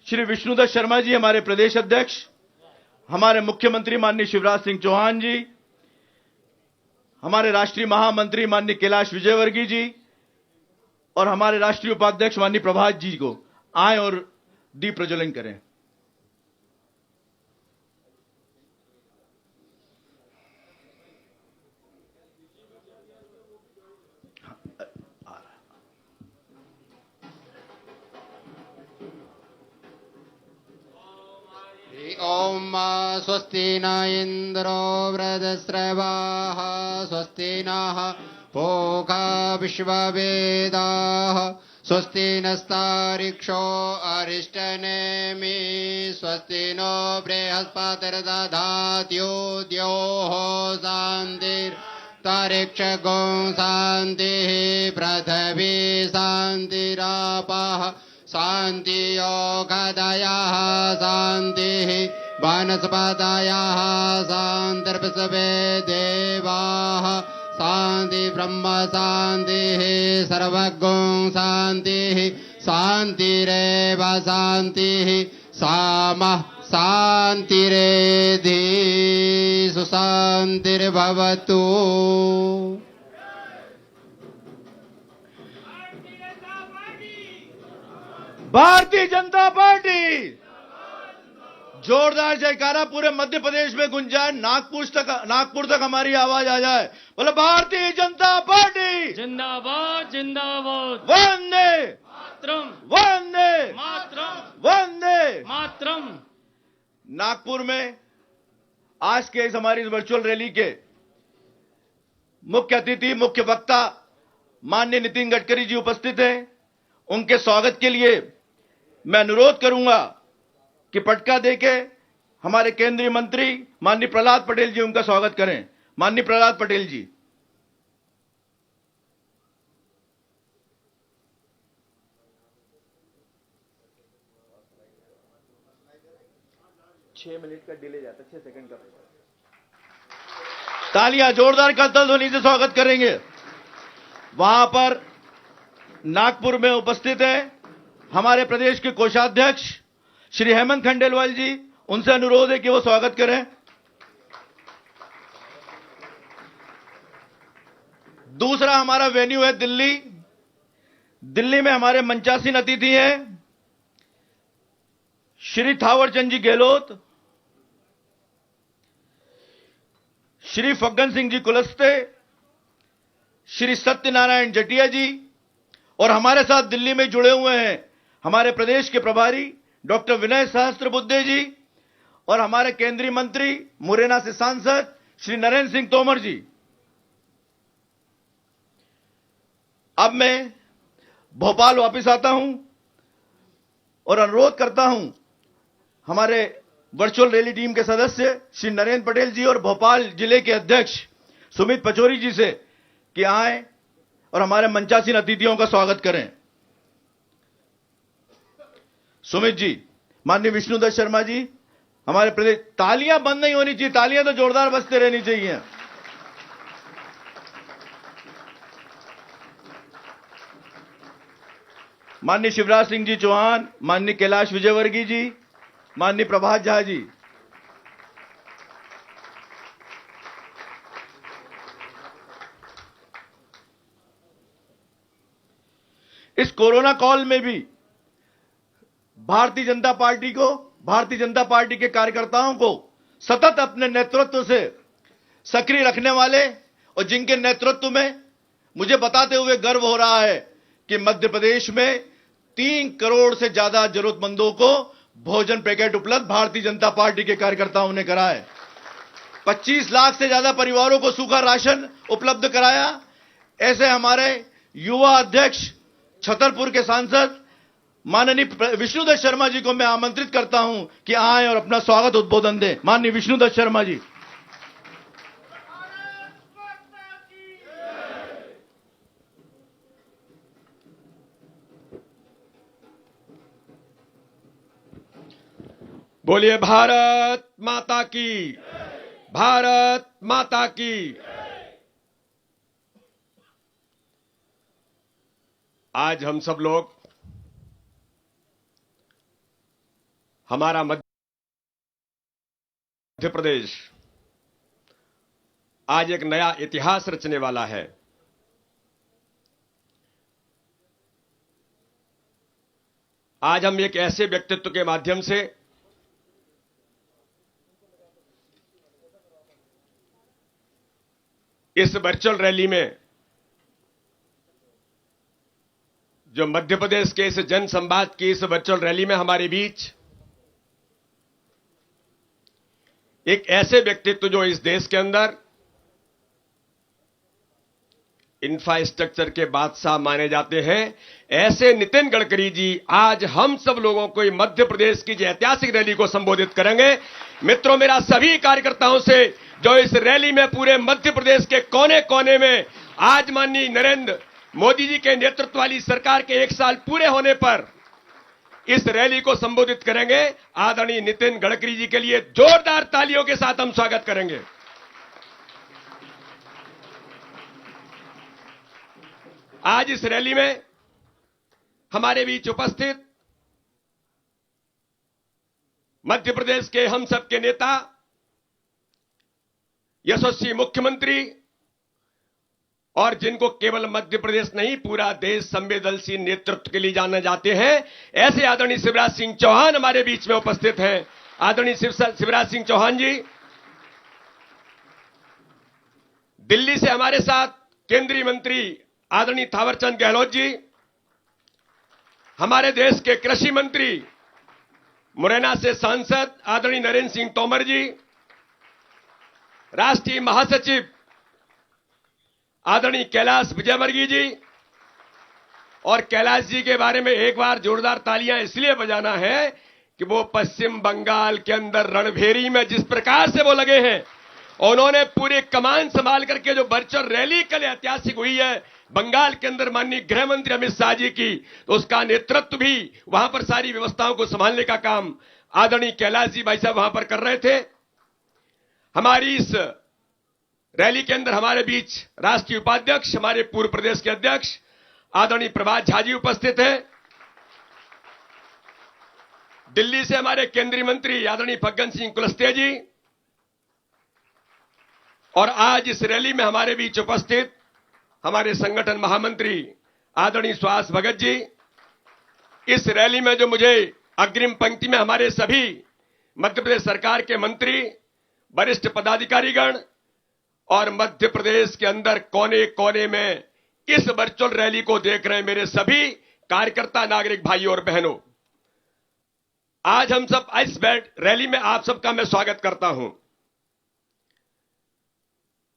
श्री विष्णुदत्त शर्मा जी हमारे प्रदेश अध्यक्ष, हमारे मुख्यमंत्री माननीय शिवराज सिंह चौहान जी, हमारे राष्ट्रीय महामंत्री माननीय कैलाश विजयवर्गीय जी और हमारे राष्ट्रीय उपाध्यक्ष माननीय प्रभात जी को आए और दीप प्रज्वलन करें। ओम स्वस्ति न इंद्रो वृधस्रवाः स्वस्ति नः पूषा विश्ववेदाः स्वस्ति नस्तारिक्षो अरिष्टनेमि स्वस्ति नो बृहस्पतिर्दधात्यो द्योः शान्तिर्तरिक्षगो शान्तिः पृथिवी शान्तिरापः शान्तियोगदयः शान्तिः वनस्पतयः शान्तिर्विश्वे देवाः शान्ति ब्रह्म शान्तिः सर्वगो शान्तिः शान्तिरेव शान्तिः सामः शान्तिरेधि सुशान्तिर्भवतु। भारतीय जनता पार्टी, जोरदार जयकारा पूरे मध्य प्रदेश में गुंजाए, नागपुर तक हमारी आवाज आ जाए। बोले भारतीय जनता पार्टी जिंदाबाद जिंदाबाद। वंदे मातरम वंदे मातरम वंदे मातरम। नागपुर में आज के इस हमारी वर्चुअल रैली के मुख्य अतिथि, मुख्य वक्ता माननीय नितिन गडकरी जी उपस्थित हैं। उनके स्वागत के लिए मैं अनुरोध करूंगा कि पटका देके हमारे केंद्रीय मंत्री माननीय प्रहलाद पटेल जी उनका स्वागत करें। माननीय प्रहलाद पटेल जी। छह मिनट का डिले जाता है, 6 सेकंड का। तालियां जोरदार करतल ध्वनि से स्वागत करेंगे। वहां पर नागपुर में उपस्थित है हमारे प्रदेश के कोषाध्यक्ष श्री हेमंत खंडेलवाल जी। उनसे अनुरोध है कि वो स्वागत करें। दूसरा हमारा वेन्यू है दिल्ली। दिल्ली में हमारे मंचासीन अतिथि हैं श्री थावरचंद जी गहलोत, श्री फग्गन सिंह जी कुलस्ते, श्री सत्यनारायण जटिया जी और हमारे साथ दिल्ली में जुड़े हुए हैं हमारे प्रदेश के प्रभारी डॉक्टर विनय सहस्त्रबुद्धे जी और हमारे केंद्रीय मंत्री मुरैना से सांसद श्री नरेंद्र सिंह तोमर जी। अब मैं भोपाल वापस आता हूं और अनुरोध करता हूं हमारे वर्चुअल रैली टीम के सदस्य श्री नरेंद्र पटेल जी और भोपाल जिले के अध्यक्ष सुमित पचौरी जी से कि आए और हमारे मंचासीन अतिथियों का स्वागत करें। सुमित जी, माननीय विष्णुदत्त शर्मा जी, हमारे प्रदेश। तालियां बंद नहीं होनी चाहिए, तालियां तो जोरदार बजते रहनी चाहिए। माननीय शिवराज सिंह जी चौहान, माननीय कैलाश विजयवर्गीय जी, माननीय प्रभात झा जी। इस कोरोना कॉल में भी भारतीय जनता पार्टी के कार्यकर्ताओं को सतत अपने नेतृत्व से सक्रिय रखने वाले और जिनके नेतृत्व में मुझे बताते हुए गर्व हो रहा है कि मध्य प्रदेश में 3 करोड़ से ज्यादा जरूरतमंदों को भोजन पैकेट उपलब्ध भारतीय जनता पार्टी के कार्यकर्ताओं ने कराया। 25 लाख से ज्यादा परिवारों को सूखा राशन उपलब्ध कराया। ऐसे हमारे युवा अध्यक्ष छतरपुर के सांसद माननीय विष्णुदत्त शर्मा जी को मैं आमंत्रित करता हूं कि आए और अपना स्वागत उद्बोधन दें। माननीय विष्णुदत्त शर्मा जी। बोलिए भारत माता की, भारत माता की। आज हम सब लोग हमारा मध्य प्रदेश आज एक नया इतिहास रचने वाला है। आज हम एक ऐसे व्यक्तित्व के माध्यम से इस वर्चुअल रैली में, जो मध्य प्रदेश के इस जन संवाद की इस वर्चुअल रैली में हमारे बीच एक ऐसे व्यक्तित्व जो इस देश के अंदर इंफ्रास्ट्रक्चर के बादशाह माने जाते हैं, ऐसे नितिन गडकरी जी आज हम सब लोगों को मध्य प्रदेश की ऐतिहासिक रैली को संबोधित करेंगे। मित्रों, मेरा सभी कार्यकर्ताओं से जो इस रैली में पूरे मध्य प्रदेश के कोने कोने में आज माननीय नरेंद्र मोदी जी के नेतृत्व वाली सरकार के 1 साल पूरे होने पर इस रैली को संबोधित करेंगे, आदरणीय नितिन गडकरी जी के लिए जोरदार तालियों के साथ हम स्वागत करेंगे। आज इस रैली में हमारे बीच उपस्थित मध्य प्रदेश के हम सबके नेता, यशस्वी मुख्यमंत्री और जिनको केवल मध्य प्रदेश नहीं पूरा देश संवेदनशील नेतृत्व के लिए जाने जाते हैं, ऐसे आदरणीय शिवराज सिंह चौहान हमारे बीच में उपस्थित हैं। आदरणीय शिवराज सिंह चौहान जी, दिल्ली से हमारे साथ केंद्रीय मंत्री आदरणीय थावरचंद गहलोत जी, हमारे देश के कृषि मंत्री मुरैना से सांसद आदरणीय नरेंद्र सिंह तोमर जी, राष्ट्रीय महासचिव आदरणीय कैलाश विजयवर्गीय जी, और कैलाश जी के बारे में एक बार जोरदार तालियां इसलिए बजाना है कि वो पश्चिम बंगाल के अंदर रणभेरी में जिस प्रकार से वो लगे हैं, उन्होंने पूरे कमान संभाल करके जो वर्चुअल रैली कल ऐतिहासिक हुई है बंगाल के अंदर माननीय गृह मंत्री अमित शाह जी की, तो उसका नेतृत्व भी वहां पर सारी व्यवस्थाओं को संभालने का काम आदरणीय कैलाश जी भाई साहब वहां पर कर रहे थे। हमारी इस रैली के अंदर हमारे बीच राष्ट्रीय उपाध्यक्ष, हमारे पूर्व प्रदेश के अध्यक्ष आदरणीय प्रभात झा जी उपस्थित हैं। दिल्ली से हमारे केंद्रीय मंत्री आदरणीय फग्गन सिंह कुलस्ते जी, और आज इस रैली में हमारे बीच उपस्थित हमारे संगठन महामंत्री आदरणीय सुहास भगत जी। इस रैली में जो मुझे अग्रिम पंक्ति में हमारे सभी मध्य प्रदेश सरकार के मंत्री, वरिष्ठ पदाधिकारीगण और मध्य प्रदेश के अंदर कोने कोने में इस वर्चुअल रैली को देख रहे मेरे सभी कार्यकर्ता, नागरिक भाइयों और बहनों, आज हम सब इस रैली में आप सबका मैं स्वागत करता हूं।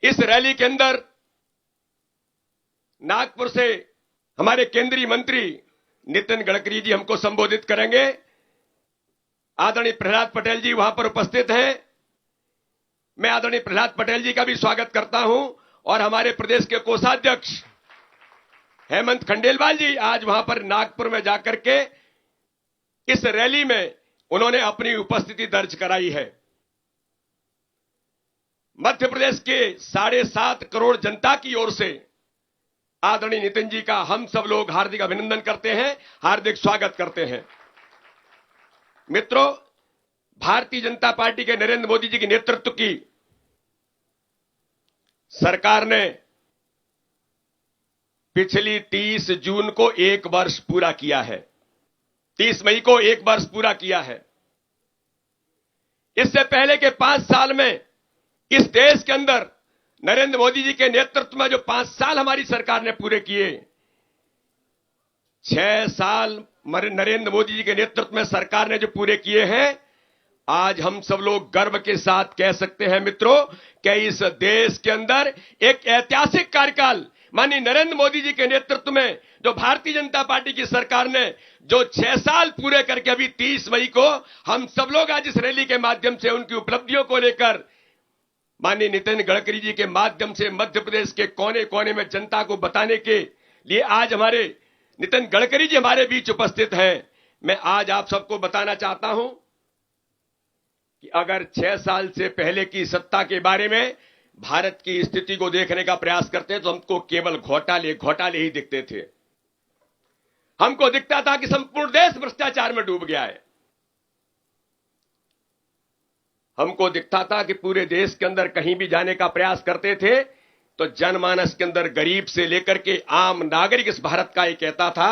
इस रैली के अंदर नागपुर से हमारे केंद्रीय मंत्री नितिन गडकरी जी हमको संबोधित करेंगे। आदरणीय प्रहलाद पटेल जी वहां पर उपस्थित हैं। मैं आदरणीय प्रहलाद पटेल जी का भी स्वागत करता हूं, और हमारे प्रदेश के कोषाध्यक्ष हेमंत खंडेलवाल जी आज वहां पर नागपुर में जाकर के इस रैली में उन्होंने अपनी उपस्थिति दर्ज कराई है। मध्य प्रदेश के 7.5 करोड़ जनता की ओर से आदरणीय नितिन जी का हम सब लोग हार्दिक अभिनंदन करते हैं, हार्दिक स्वागत करते हैं। मित्रों, भारतीय जनता पार्टी के नरेंद्र मोदी जी के नेतृत्व की सरकार ने पिछली 30 जून को 1 वर्ष पूरा किया है। 30 मई को 1 वर्ष पूरा किया है। इससे पहले के 5 साल में इस देश के अंदर नरेंद्र मोदी जी के नेतृत्व में जो 5 साल हमारी सरकार ने पूरे किए, 6 साल नरेंद्र मोदी जी के नेतृत्व में सरकार ने जो पूरे किए हैं, आज हम सब लोग गर्व के साथ कह सकते हैं मित्रों कि इस देश के अंदर एक ऐतिहासिक कार्यकाल माननीय नरेंद्र मोदी जी के नेतृत्व में जो भारतीय जनता पार्टी की सरकार ने जो 6 साल पूरे करके अभी 30 मई को हम सब लोग आज इस रैली के माध्यम से उनकी उपलब्धियों को लेकर माननीय नितिन गडकरी जी के माध्यम से मध्य प्रदेश के कोने कोने में जनता को बताने के लिए आज हमारे नितिन गडकरी जी हमारे बीच उपस्थित हैं। मैं आज आप सबको बताना चाहता हूं कि अगर 6 साल से पहले की सत्ता के बारे में भारत की स्थिति को देखने का प्रयास करते तो हमको केवल घोटाले घोटाले ही दिखते थे। हमको दिखता था कि संपूर्ण देश भ्रष्टाचार में डूब गया है। हमको दिखता था कि पूरे देश के अंदर कहीं भी जाने का प्रयास करते थे तो जनमानस के अंदर गरीब से लेकर के आम नागरिक इस भारत का ये कहता था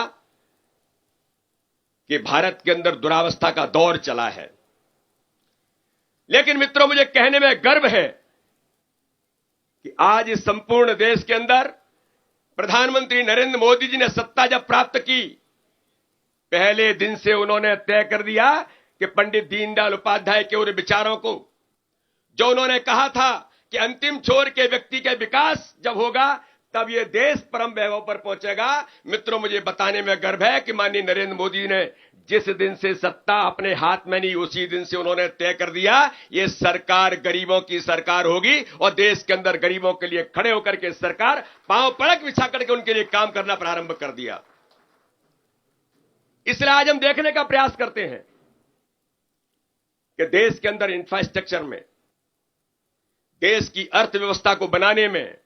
कि भारत के अंदर दुरावस्था का दौर चला है। लेकिन मित्रों, मुझे कहने में गर्व है कि आज इस संपूर्ण देश के अंदर प्रधानमंत्री नरेंद्र मोदी जी ने सत्ता जब प्राप्त की, पहले दिन से उन्होंने तय कर दिया कि पंडित दीनदयाल उपाध्याय के उन विचारों को, जो उन्होंने कहा था कि अंतिम छोर के व्यक्ति के विकास जब होगा तब ये देश परम वैभव पर पहुंचेगा। मित्रों, मुझे बताने में गर्व है कि माननीय नरेंद्र मोदी ने जिस दिन से सत्ता अपने हाथ में नहीं, उसी दिन से उन्होंने तय कर दिया ये सरकार गरीबों की सरकार होगी और देश के अंदर गरीबों के लिए खड़े होकर के सरकार पांव पड़क बिछा करके उनके लिए काम करना प्रारंभ कर दिया। इसलिए आज हम देखने का प्रयास करते हैं कि देश के अंदर इंफ्रास्ट्रक्चर में, देश की अर्थव्यवस्था को बनाने में,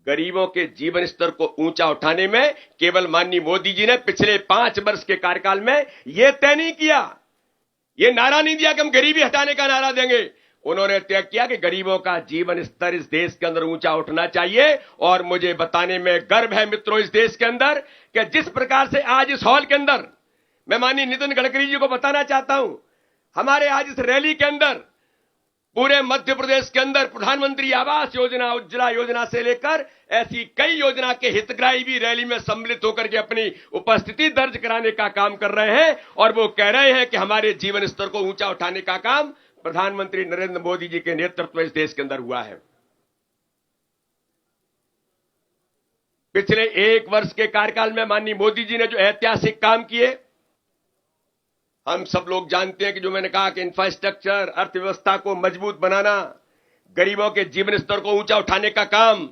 गरीबों के जीवन स्तर को ऊंचा उठाने में केवल माननीय मोदी जी ने पिछले 5 वर्ष के कार्यकाल में यह तय नहीं किया, यह नारा नहीं दिया कि हम गरीबी हटाने का नारा देंगे। उन्होंने तय किया कि गरीबों का जीवन स्तर इस देश के अंदर ऊंचा उठना चाहिए। और मुझे बताने में गर्व है मित्रों, इस देश के अंदर कि जिस प्रकार से आज इस हॉल के अंदर मैं माननीय नितिन गडकरी जी को बताना चाहता हूं, हमारे आज इस रैली के अंदर पूरे मध्य प्रदेश के अंदर प्रधानमंत्री आवास योजना, उज्ज्वला योजना से लेकर ऐसी कई योजना के हितग्राही भी रैली में सम्मिलित होकर के अपनी उपस्थिति दर्ज कराने का काम कर रहे हैं और वो कह रहे हैं कि हमारे जीवन स्तर को ऊंचा उठाने का काम प्रधानमंत्री नरेंद्र मोदी जी के नेतृत्व में इस देश के अंदर हुआ है। पिछले 1 वर्ष के कार्यकाल में माननीय मोदी जी ने जो ऐतिहासिक काम किए, हम सब लोग जानते हैं कि जो मैंने कहा कि इंफ्रास्ट्रक्चर, अर्थव्यवस्था को मजबूत बनाना, गरीबों के जीवन स्तर को ऊंचा उठाने का काम,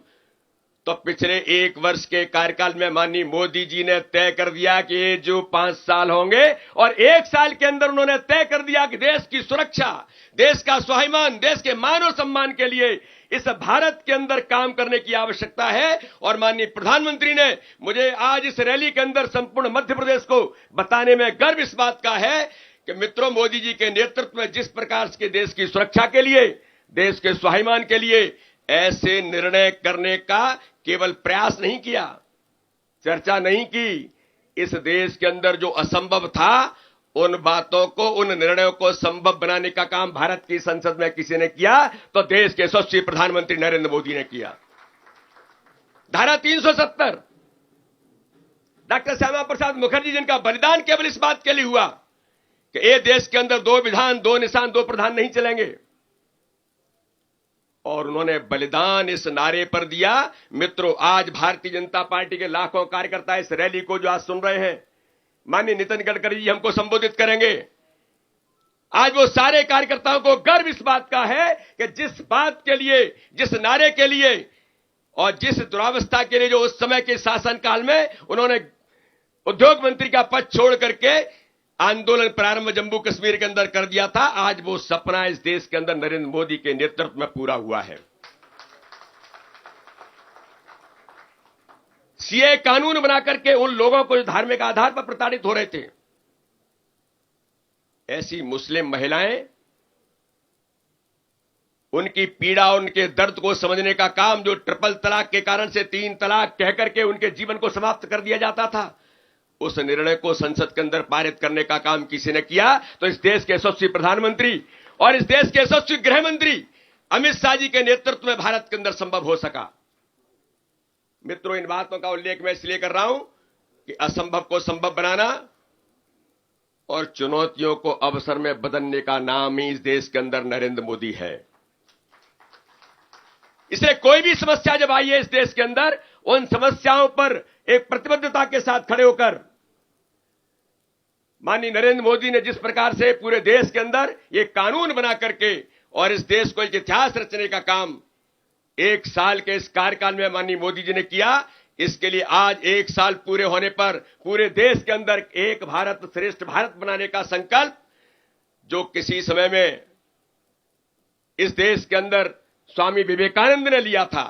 तो पिछले 1 वर्ष के कार्यकाल में माननीय मोदी जी ने तय कर दिया कि ये जो 5 साल होंगे और 1 साल के अंदर उन्होंने तय कर दिया कि देश की सुरक्षा, देश का स्वाभिमान, देश के मान और सम्मान के लिए इस भारत के अंदर काम करने की आवश्यकता है। और माननीय प्रधानमंत्री ने मुझे आज इस रैली के अंदर संपूर्ण मध्य प्रदेश को बताने में गर्व इस बात का है कि मित्रों, मोदी जी के नेतृत्व में जिस प्रकार के देश की सुरक्षा के लिए, देश के स्वाभिमान के लिए ऐसे निर्णय करने का केवल प्रयास नहीं किया, चर्चा नहीं की, इस देश के अंदर जो असंभव था उन बातों को, उन निर्णयों को संभव बनाने का काम भारत की संसद में किसी ने किया तो देश के यशस्वी प्रधानमंत्री नरेंद्र मोदी ने किया। धारा 370, डॉक्टर श्यामा प्रसाद मुखर्जी जिनका बलिदान केवल इस बात के लिए हुआ कि ये देश के अंदर 2 विधान, 2 निशान, 2 प्रधान नहीं चलेंगे, और उन्होंने बलिदान इस नारे पर दिया। मित्रों, आज भारतीय जनता पार्टी के लाखों कार्यकर्ता इस रैली को जो आज सुन रहे हैं, माननीय नितिन गडकरी जी हमको संबोधित करेंगे। आज वो सारे कार्यकर्ताओं को गर्व इस बात का है कि जिस बात के लिए, जिस नारे के लिए और जिस दुरावस्था के लिए जो उस समय के शासनकाल में उन्होंने उद्योग मंत्री का पद छोड़ करके आंदोलन प्रारंभ जम्मू कश्मीर के अंदर कर दिया था, आज वो सपना इस देश के अंदर नरेंद्र मोदी के नेतृत्व में पूरा हुआ है। सीए कानून बनाकर के उन लोगों को जो धार्मिक आधार पर प्रताड़ित हो रहे थे, ऐसी मुस्लिम महिलाएं, उनकी पीड़ा, उनके दर्द को समझने का काम जो ट्रिपल तलाक के कारण से 3 तलाक कहकर के उनके जीवन को समाप्त कर दिया जाता था, उस निर्णय को संसद के अंदर पारित करने का काम किसी ने किया तो इस देश के यशस्वी प्रधानमंत्री और इस देश के यशस्वी गृह मंत्री अमित शाह जी के नेतृत्व में भारत के अंदर संभव हो सका। मित्रों, इन बातों का उल्लेख मैं इसलिए कर रहा हूं कि असंभव को संभव बनाना और चुनौतियों को अवसर में बदलने का नाम ही इस देश के अंदर नरेंद्र मोदी है। इसलिए कोई भी समस्या जब आई है इस देश के अंदर, उन समस्याओं पर एक प्रतिबद्धता के साथ खड़े होकर माननीय नरेंद्र मोदी ने जिस प्रकार से पूरे देश के अंदर ये कानून बना करके और इस देश को एक इतिहास रचने का काम 1 साल के इस कार्यकाल में माननीय मोदी जी ने किया, इसके लिए आज 1 साल पूरे होने पर पूरे देश के अंदर एक भारत श्रेष्ठ भारत बनाने का संकल्प जो किसी समय में इस देश के अंदर स्वामी विवेकानंद ने लिया था।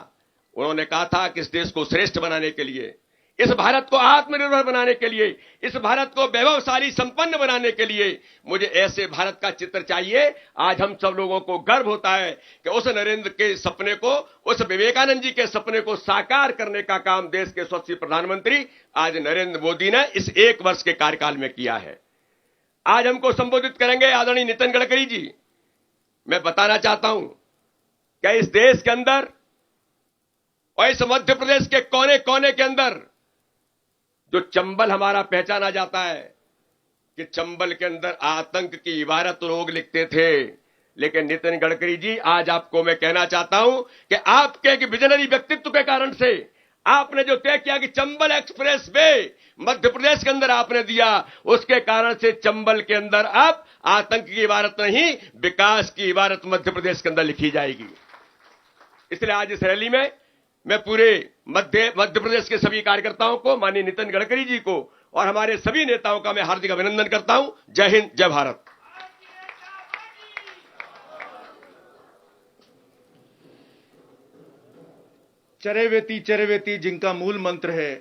उन्होंने कहा था कि इस देश को श्रेष्ठ बनाने के लिए, इस भारत को आत्मनिर्भर बनाने के लिए, इस भारत को वैभवशाली संपन्न बनाने के लिए मुझे ऐसे भारत का चित्र चाहिए। आज हम सब लोगों को गर्व होता है कि उस नरेंद्र के सपने को, उस विवेकानंद जी के सपने को साकार करने का काम देश के यशस्वी प्रधानमंत्री आज नरेंद्र मोदी ने इस 1 वर्ष के कार्यकाल में किया है। आज हमको संबोधित करेंगे आदरणीय नितिन गडकरी जी। मैं बताना चाहता हूं कि इस देश के अंदर और इस मध्य प्रदेश के कोने कोने के अंदर जो चंबल हमारा पहचाना जाता है कि चंबल के अंदर आतंक की इबारत लोग लिखते थे, लेकिन नितिन गडकरी जी आज आपको मैं कहना चाहता हूं कि आपके एक विजनरी व्यक्तित्व के कारण से आपने जो तय किया कि चंबल एक्सप्रेस वे मध्य प्रदेश के अंदर आपने दिया, उसके कारण से चंबल के अंदर अब आतंक की इबारत नहीं, विकास की इबारत मध्य प्रदेश के अंदर लिखी जाएगी। इसलिए आज इस रैली में मैं पूरे मध्य प्रदेश के सभी कार्यकर्ताओं को, माननीय नितिन गडकरी जी को और हमारे सभी नेताओं का मैं हार्दिक अभिनंदन करता हूं। जय हिंद, जय भारत। चरेवेती जिनका मूल मंत्र है,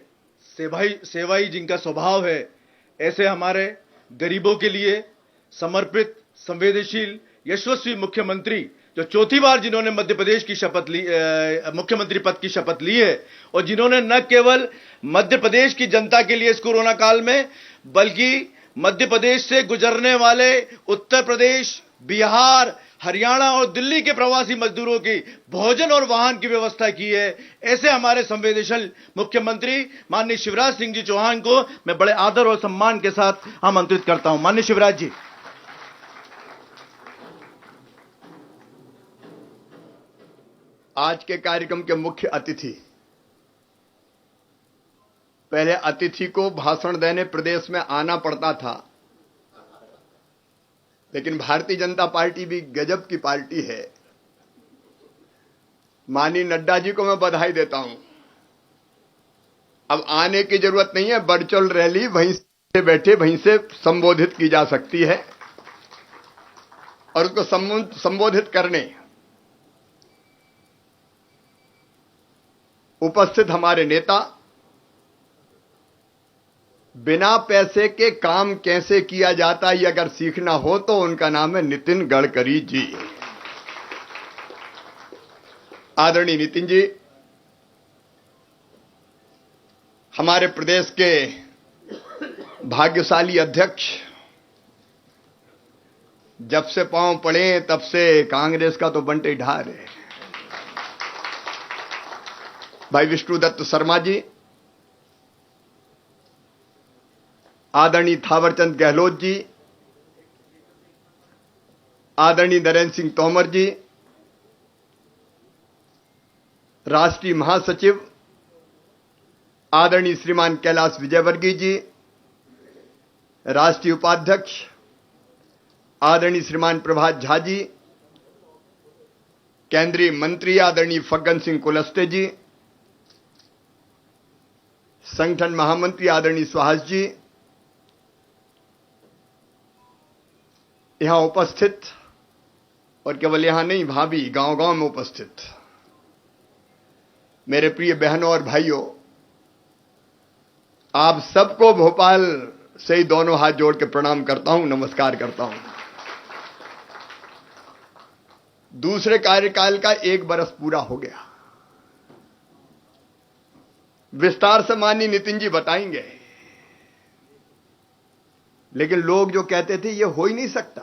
सेवाई जिनका स्वभाव है, ऐसे हमारे गरीबों के लिए समर्पित, संवेदनशील, यशस्वी मुख्यमंत्री जो चौथी बार जिन्होंने मध्य प्रदेश की शपथ ली, मुख्यमंत्री पद की शपथ ली है, और जिन्होंने न केवल मध्य प्रदेश की जनता के लिए इस कोरोना काल में, बल्कि मध्य प्रदेश से गुजरने वाले उत्तर प्रदेश, बिहार, हरियाणा और दिल्ली के प्रवासी मजदूरों की भोजन और वाहन की व्यवस्था की है, ऐसे हमारे संवेदनशील मुख्यमंत्री माननीय शिवराज सिंह जी चौहान को मैं बड़े आदर और सम्मान के साथ आमंत्रित करता हूं। माननीय शिवराज जी। आज के कार्यक्रम के मुख्य अतिथि, पहले अतिथि को भाषण देने प्रदेश में आना पड़ता था, लेकिन भारतीय जनता पार्टी भी गजब की पार्टी है। माननीय नड्डा जी को मैं बधाई देता हूं। अब आने की जरूरत नहीं है, वर्चुअल रैली वहीं से बैठे वहीं से संबोधित की जा सकती है और उसको संबोधित करने उपस्थित हमारे नेता, बिना पैसे के काम कैसे किया जाता है ये अगर सीखना हो तो उनका नाम है नितिन गडकरी जी। आदरणीय नितिन जी हमारे प्रदेश के भाग्यशाली अध्यक्ष, जब से पांव पड़े तब से कांग्रेस का तो बंटे ढार है। भाई विष्णुदत्त शर्मा जी, आदरणीय थावरचंद गहलोत जी, आदरणीय नरेंद्र सिंह तोमर जी, राष्ट्रीय महासचिव आदरणीय श्रीमान कैलाश विजयवर्गीय जी, राष्ट्रीय उपाध्यक्ष आदरणीय श्रीमान प्रभात झा जी, केंद्रीय मंत्री आदरणीय फग्गन सिंह कुलस्ते जी, संगठन महामंत्री आदरणीय सुहास जी, यहां उपस्थित और केवल यहां नहीं, भाभी गांव-गांव में उपस्थित मेरे प्रिय बहनों और भाइयों, आप सबको भोपाल से ही दोनों हाथ जोड़ के प्रणाम करता हूं, नमस्कार करता हूं। दूसरे कार्यकाल का 1 बरस पूरा हो गया। विस्तार से माननीय नितिन जी बताएंगे, लेकिन लोग जो कहते थे ये हो ही नहीं सकता,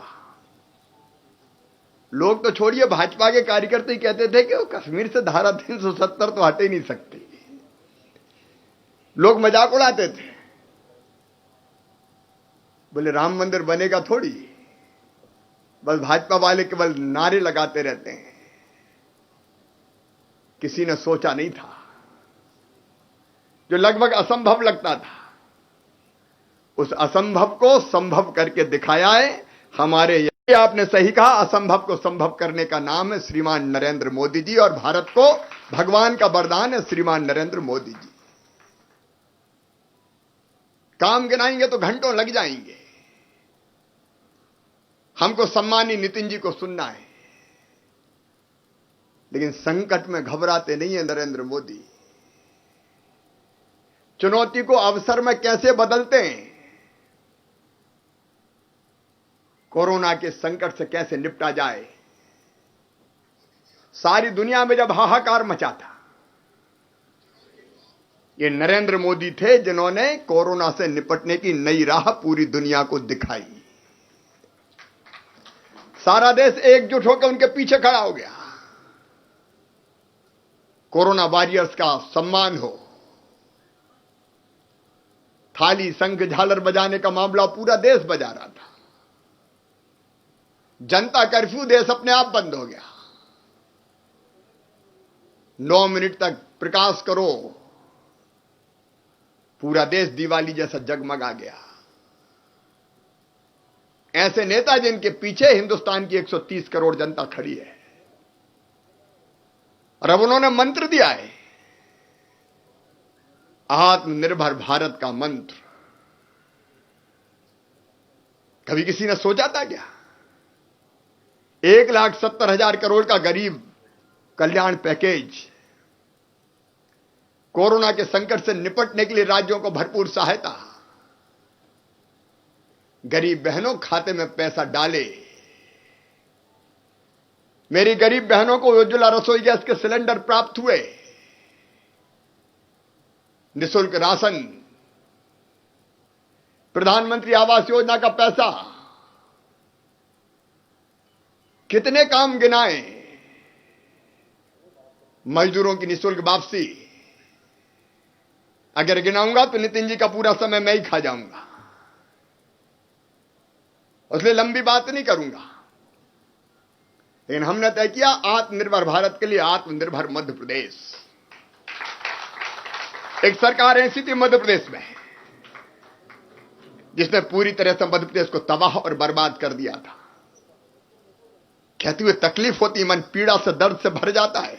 लोग तो छोड़िए, भाजपा के कार्यकर्ता ही कहते थे कि वो कश्मीर से धारा 370 तो हट ही नहीं सकती। लोग मजाक उड़ाते थे, बोले राम मंदिर बनेगा थोड़ी, बस भाजपा वाले केवल नारे लगाते रहते हैं। किसी ने सोचा नहीं था, जो लगभग असंभव लगता था, उस असंभव को संभव करके दिखाया है हमारे। ये आपने सही कहा, असंभव को संभव करने का नाम है श्रीमान नरेंद्र मोदी जी, और भारत को भगवान का वरदान है श्रीमान नरेंद्र मोदी जी। काम गिनाएंगे तो घंटों लग जाएंगे। हमको सम्मानी नितिन जी को सुनना है, लेकिन संकट में घबराते नहीं है नरेंद्र मोदी। चुनौती को अवसर में कैसे बदलते हैं, कोरोना के संकट से कैसे निपटा जाए। सारी दुनिया में जब हाहाकार मचा था, ये नरेंद्र मोदी थे जिन्होंने कोरोना से निपटने की नई राह पूरी दुनिया को दिखाई। सारा देश एकजुट होकर उनके पीछे खड़ा हो गया। कोरोना वॉरियर्स का सम्मान हो। थाली शंख झालर बजाने का मामला पूरा देश बजा रहा था। जनता कर्फ्यू, देश अपने आप बंद हो गया। 9 मिनट तक प्रकाश करो, पूरा देश दिवाली जैसा जगमगा गया। ऐसे नेता जिनके पीछे हिंदुस्तान की 130 करोड़ जनता खड़ी है। और अब उन्होंने मंत्र दिया है, आत्मनिर्भर भारत का मंत्र। कभी किसी ने सोचा था क्या? 1,70,000 करोड़ का गरीब कल्याण पैकेज, कोरोना के संकट से निपटने के लिए राज्यों को भरपूर सहायता। गरीब बहनों खाते में पैसा डाले। मेरी गरीब बहनों को उज्ज्वला रसोई गैस के सिलेंडर प्राप्त हुए, निःशुल्क राशन, प्रधानमंत्री आवास योजना का पैसा। कितने काम गिनाए। मजदूरों की निःशुल्क वापसी। अगर गिनाऊंगा तो नितिन जी का पूरा समय मैं ही खा जाऊंगा, इसलिए लंबी बात नहीं करूंगा। लेकिन हमने तय किया आत्मनिर्भर भारत के लिए आत्मनिर्भर मध्य प्रदेश। एक सरकार ऐसी थी मध्य प्रदेश में जिसने पूरी तरह से मध्य प्रदेश को तबाह और बर्बाद कर दिया था। कहते हुए तकलीफ होती, मन पीड़ा से, दर्द से भर जाता है।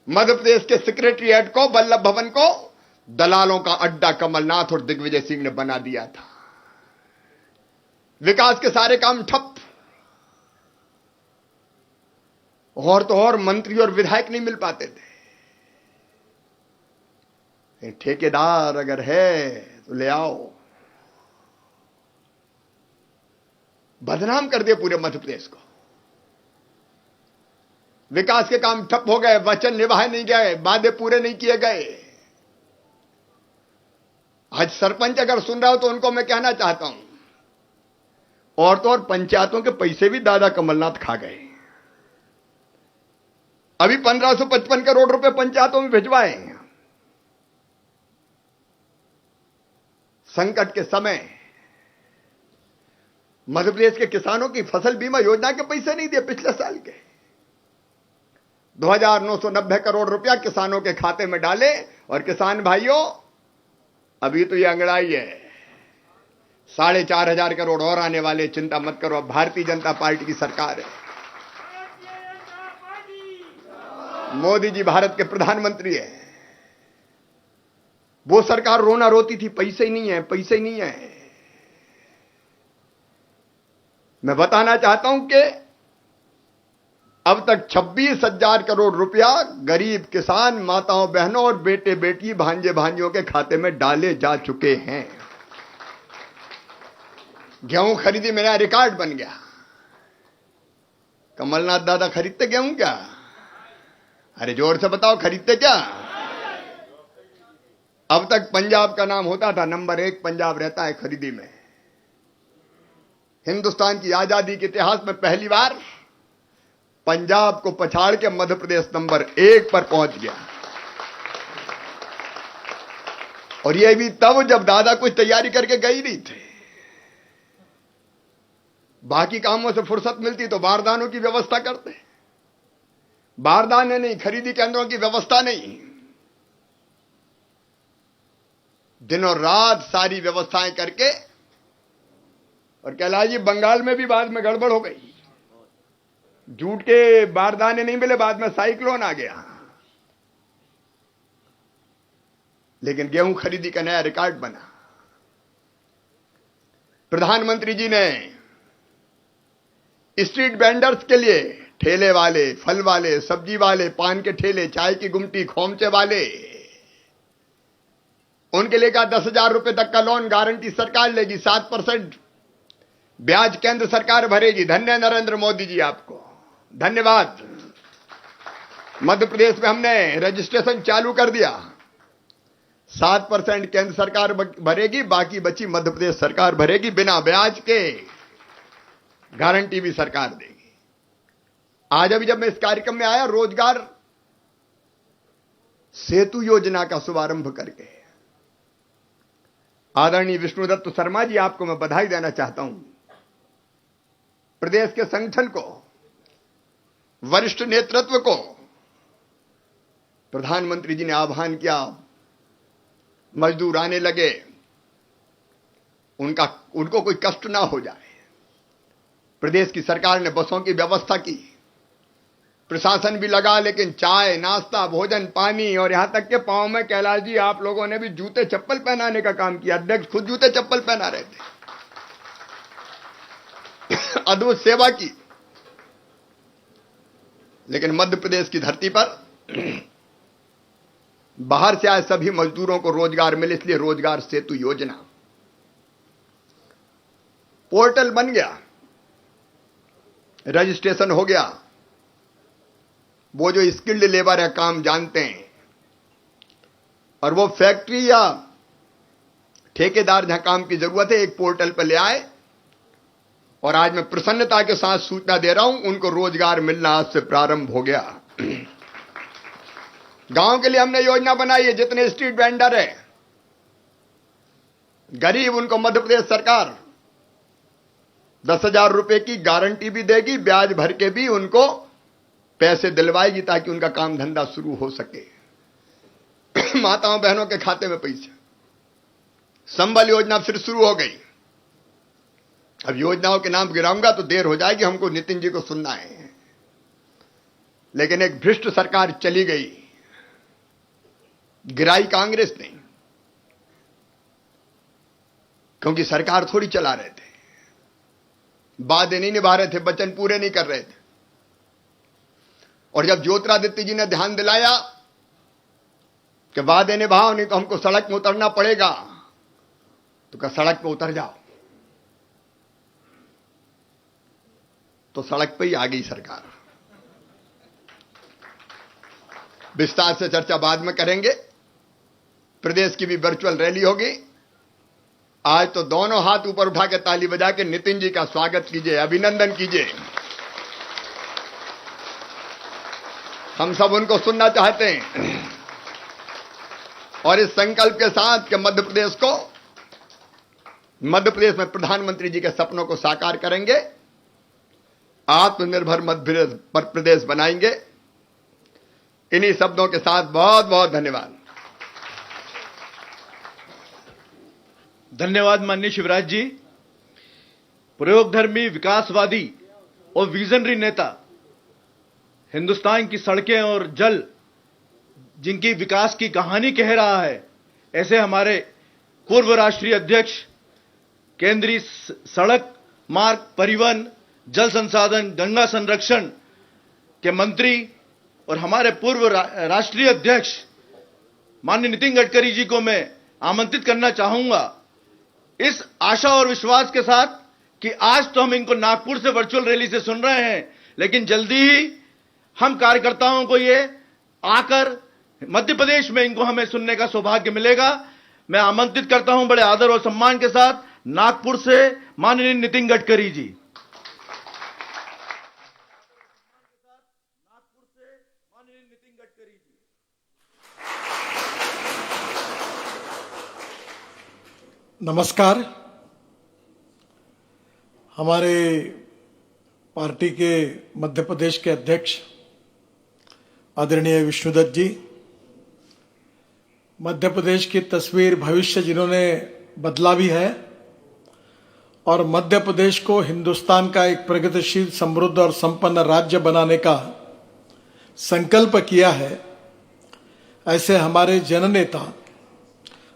मध्य प्रदेश के सेक्रेटरीएट को, वल्लभ भवन को दलालों का अड्डा कमलनाथ और दिग्विजय सिंह ने बना दिया था। विकास के सारे काम ठप। और तो और मंत्री और विधायक नहीं मिल पाते थे। ठेकेदार अगर है तो ले आओ। बदनाम कर दिए पूरे मध्य प्रदेश को। विकास के काम ठप हो गए, वचन निभाए नहीं गए, वादे पूरे नहीं किए गए। आज सरपंच अगर सुन रहा हो तो उनको मैं कहना चाहता हूं, और तो और पंचायतों के पैसे भी दादा कमलनाथ खा गए। अभी 1555 करोड़ रुपए पंचायतों में भिजवाए। संकट के समय मध्य प्रदेश के किसानों की फसल बीमा योजना के पैसे नहीं दिए पिछले साल के। 2,990 करोड़ रुपया किसानों के खाते में डाले। और किसान भाइयों, अभी तो ये अंगड़ाई है, 4,500 करोड़ और आने वाले। चिंता मत करो, अब भारतीय जनता पार्टी की सरकार है। मोदी जी भारत के प्रधानमंत्री है। वो सरकार रोना रोती थी, पैसे ही नहीं है, पैसे ही नहीं है। मैं बताना चाहता हूं कि अब तक 26,000 करोड़ रुपया गरीब किसान, माताओं बहनों और बेटे बेटी, भांजे भांजियों के खाते में डाले जा चुके हैं। गेहूं खरीदी, मेरा रिकॉर्ड बन गया। कमलनाथ दादा खरीदते गेहूं क्या? अरे जोर से बताओ, खरीदते क्या? अब तक पंजाब का नाम होता था, नंबर 1 पंजाब रहता है खरीदी में। हिंदुस्तान की आजादी के इतिहास में पहली बार पंजाब को पछाड़ के मध्य प्रदेश नंबर 1 पर पहुंच गया। और यह भी तब जब दादा कुछ तैयारी करके गई नहीं थे। बाकी कामों से फुर्सत मिलती तो बारदानों की व्यवस्था करते। बारदाने नहीं, खरीदी केंद्रों की व्यवस्था नहीं। दिनों रात सारी व्यवस्थाएं करके, और कैलाश जी बंगाल में भी बाद में गड़बड़ हो गई। जूट के बारदाने नहीं मिले, बाद में साइक्लोन आ गया। लेकिन गेहूं खरीदी का नया रिकॉर्ड बना। प्रधानमंत्री जी ने स्ट्रीट वेंडर्स के लिए, ठेले वाले, फल वाले, सब्जी वाले, पान के ठेले, चाय की गुमटी, खोमचे वाले, उनके लिए कहा 10,000 रुपए तक का लोन गारंटी सरकार लेगी, 7% ब्याज केंद्र सरकार भरेगी। धन्य नरेंद्र मोदी जी, आपको धन्यवाद। मध्य प्रदेश में हमने रजिस्ट्रेशन चालू कर दिया, 7% केंद्र सरकार भरेगी, बाकी बची मध्य प्रदेश सरकार भरेगी, बिना ब्याज के गारंटी भी सरकार देगी। आज अभी जब मैं इस कार्यक्रम में आया, रोजगार सेतु योजना का शुभारंभ करके आदरणीय विष्णुदत्त शर्मा जी, आपको मैं बधाई देना चाहता हूं। प्रदेश के संगठन को, वरिष्ठ नेतृत्व को प्रधानमंत्री जी ने आह्वान किया, मजदूर आने लगे, उनको कोई कष्ट ना हो जाए। प्रदेश की सरकार ने बसों की व्यवस्था की, प्रशासन भी लगा, लेकिन चाय, नाश्ता, भोजन, पानी और यहां तक के पांव में, कैलाश जी, आप लोगों ने भी जूते चप्पल पहनाने का काम किया। अध्यक्ष खुद जूते चप्पल पहना रहे थे। अद्भुत सेवा की। लेकिन मध्य प्रदेश की धरती पर बाहर से आए सभी मजदूरों को रोजगार मिले, इसलिए रोजगार सेतु योजना पोर्टल बन गया, रजिस्ट्रेशन हो गया। वो जो स्किल्ड लेबर है, काम जानते हैं, और वो फैक्ट्री या ठेकेदार जहां काम की जरूरत है, एक पोर्टल पर ले आए। और आज मैं प्रसन्नता के साथ सूचना दे रहा हूं, उनको रोजगार मिलना आज से प्रारंभ हो गया। गांव के लिए हमने योजना बनाई है, जितने स्ट्रीट वेंडर है गरीब, उनको मध्य प्रदेश सरकार 10,000 रुपए की गारंटी भी देगी, ब्याज भर के भी उनको पैसे दिलवाएगी, ताकि उनका काम धंधा शुरू हो सके। माताओं बहनों के खाते में पैसे। संबल योजना फिर शुरू हो गई। अब योजनाओं के नाम गिराऊंगा तो देर हो जाएगी, हमको नितिन जी को सुनना है। लेकिन एक भ्रष्ट सरकार चली गई, गिराई कांग्रेस ने, क्योंकि सरकार थोड़ी चला रहे थे, वादे नहीं निभा रहे थे, वचन पूरे नहीं कर रहे थे। और जब ज्योतिरादित्य जी ने ध्यान दिलाया कि वादे निभाओ, नहीं तो हमको सड़क में उतरना पड़ेगा, तो क्या सड़क पे उतर जाओ, तो सड़क पे ही आ गई सरकार। विस्तार से चर्चा बाद में करेंगे। प्रदेश की भी वर्चुअल रैली होगी। आज तो दोनों हाथ ऊपर उठा के ताली बजा के नितिन जी का स्वागत कीजिए, अभिनंदन कीजिए। हम सब उनको सुनना चाहते हैं। और इस संकल्प के साथ कि मध्य प्रदेश में प्रधानमंत्री जी के सपनों को साकार करेंगे, आत्मनिर्भर मध्य प्रदेश बनाएंगे। इन्हीं शब्दों के साथ बहुत बहुत धन्यवाद। धन्यवाद माननीय शिवराज जी। प्रयोगधर्मी, विकासवादी और विजनरी नेता, हिंदुस्तान की सड़कें और जल जिनकी विकास की कहानी कह रहा है, ऐसे हमारे पूर्व राष्ट्रीय अध्यक्ष, केंद्रीय सड़क मार्ग परिवहन, जल संसाधन, गंगा संरक्षण के मंत्री और हमारे पूर्व राष्ट्रीय अध्यक्ष माननीय नितिन गडकरी जी को मैं आमंत्रित करना चाहूंगा, इस आशा और विश्वास के साथ कि आज तो हम इनको नागपुर से वर्चुअल रैली से सुन रहे हैं, लेकिन जल्दी ही हम कार्यकर्ताओं को ये आकर मध्य प्रदेश में इनको हमें सुनने का सौभाग्य मिलेगा। मैं आमंत्रित करता हूं बड़े आदर और सम्मान के साथ नागपुर से माननीय नितिन गडकरी जी। नमस्कार। हमारे पार्टी के मध्य प्रदेश के अध्यक्ष आदरणीय विष्णुदत्त जी, मध्य प्रदेश की तस्वीर भविष्य जिन्होंने बदला भी है और मध्य प्रदेश को हिंदुस्तान का एक प्रगतिशील, समृद्ध और संपन्न राज्य बनाने का संकल्प किया है, ऐसे हमारे जननेता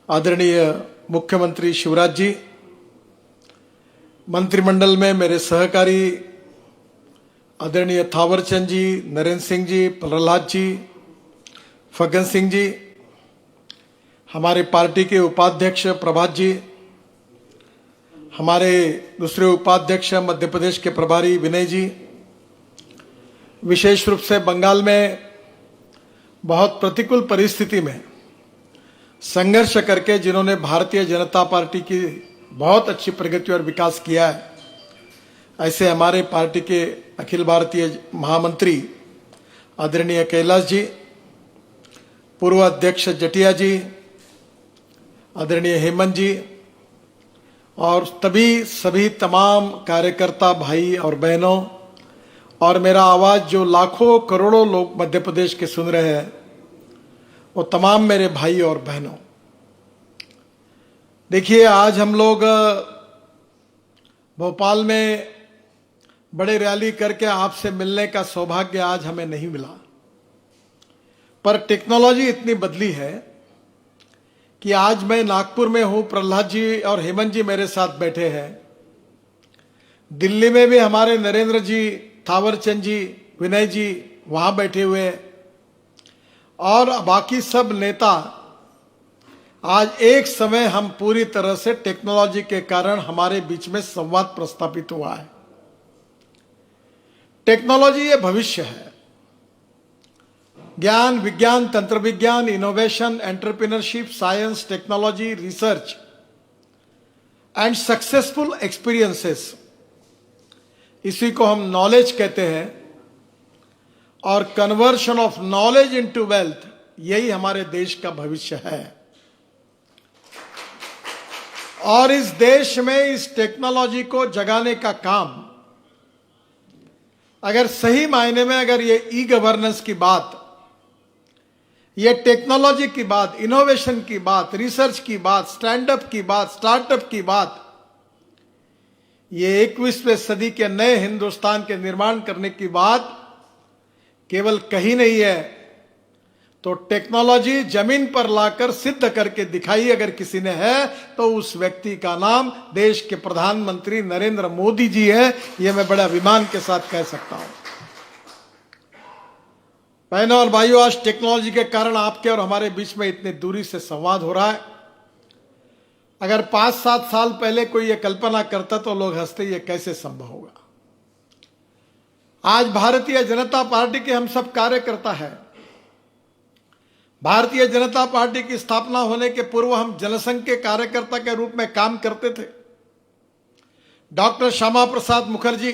आदरणीय मुख्यमंत्री शिवराज जी, मंत्रिमंडल में मेरे सहकारी आदरणीय थावरचंद जी, नरेंद्र सिंह जी, प्रहलाद जी, फग्गन सिंह जी, हमारे पार्टी के उपाध्यक्ष प्रभात जी, हमारे दूसरे उपाध्यक्ष मध्य प्रदेश के प्रभारी विनय जी, विशेष रूप से बंगाल में बहुत प्रतिकूल परिस्थिति में संघर्ष करके जिन्होंने भारतीय जनता पार्टी की बहुत अच्छी प्रगति और विकास किया है, ऐसे हमारे पार्टी के अखिल भारतीय महामंत्री आदरणीय कैलाश जी, पूर्व अध्यक्ष जटिया जी, आदरणीय हेमंत जी और सभी तमाम कार्यकर्ता भाई और बहनों, और मेरा आवाज जो लाखों करोड़ों लोग मध्य प्रदेश के सुन रहे हैं, वो तमाम मेरे भाई और बहनों, देखिए आज हम लोग भोपाल में बड़े रैली करके आपसे मिलने का सौभाग्य आज हमें नहीं मिला, पर टेक्नोलॉजी इतनी बदली है कि आज मैं नागपुर में हूं, प्रहलाद जी और हेमंत जी मेरे साथ बैठे हैं, दिल्ली में भी हमारे नरेंद्र जी, थावरचंद जी, विनय जी वहां बैठे हुए हैं, और बाकी सब नेता। आज एक समय हम पूरी तरह से टेक्नोलॉजी के कारण हमारे बीच में संवाद प्रस्थापित हुआ है। टेक्नोलॉजी ये भविष्य है। ज्ञान, विज्ञान, तंत्र विज्ञान, innovation, entrepreneurship, science, technology, research and successful experiences, इसी को हम नॉलेज कहते हैं, और conversion of knowledge into wealth, यही हमारे देश का भविष्य है। और इस देश में इस टेक्नोलॉजी को जगाने का काम, अगर सही मायने में अगर ये ई गवर्नेंस की बात, ये टेक्नोलॉजी की बात, इनोवेशन की बात, रिसर्च की बात, स्टैंडअप की बात, स्टार्टअप की बात, ये 21वीं सदी के नए हिंदुस्तान के निर्माण करने की बात केवल कही नहीं है, तो टेक्नोलॉजी जमीन पर लाकर सिद्ध करके दिखाई अगर किसी ने है तो उस व्यक्ति का नाम देश के प्रधानमंत्री नरेंद्र मोदी जी है। यह मैं बड़े अभिमान के साथ कह सकता हूं। बहनों और भाइयों, आज टेक्नोलॉजी के कारण आपके और हमारे बीच में इतनी दूरी से संवाद हो रहा है। अगर 5-7 साल पहले कोई ये कल्पना करता तो लोग हंसते, ये कैसे संभव होगा। आज भारतीय जनता पार्टी के हम सब कार्यकर्ता हैं। भारतीय जनता पार्टी की स्थापना होने के पूर्व हम जनसंघ के कार्यकर्ता के रूप में काम करते थे। डॉक्टर श्यामा प्रसाद मुखर्जी,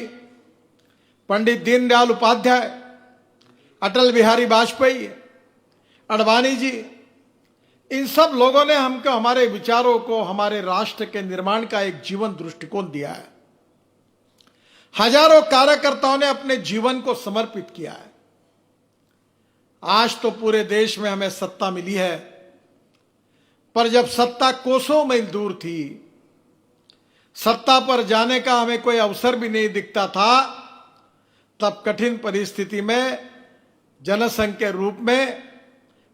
पंडित दीनदयाल उपाध्याय, अटल बिहारी वाजपेयी, अडवाणी जी, इन सब लोगों ने हमको, हमारे विचारों को, हमारे राष्ट्र के निर्माण का एक जीवन दृष्टिकोण दिया है। हजारों कार्यकर्ताओं ने अपने जीवन को समर्पित किया है। आज तो पूरे देश में हमें सत्ता मिली है, पर जब सत्ता कोसों मील दूर थी, सत्ता पर जाने का हमें कोई अवसर भी नहीं दिखता था, तब कठिन परिस्थिति में जनसंघ के रूप में,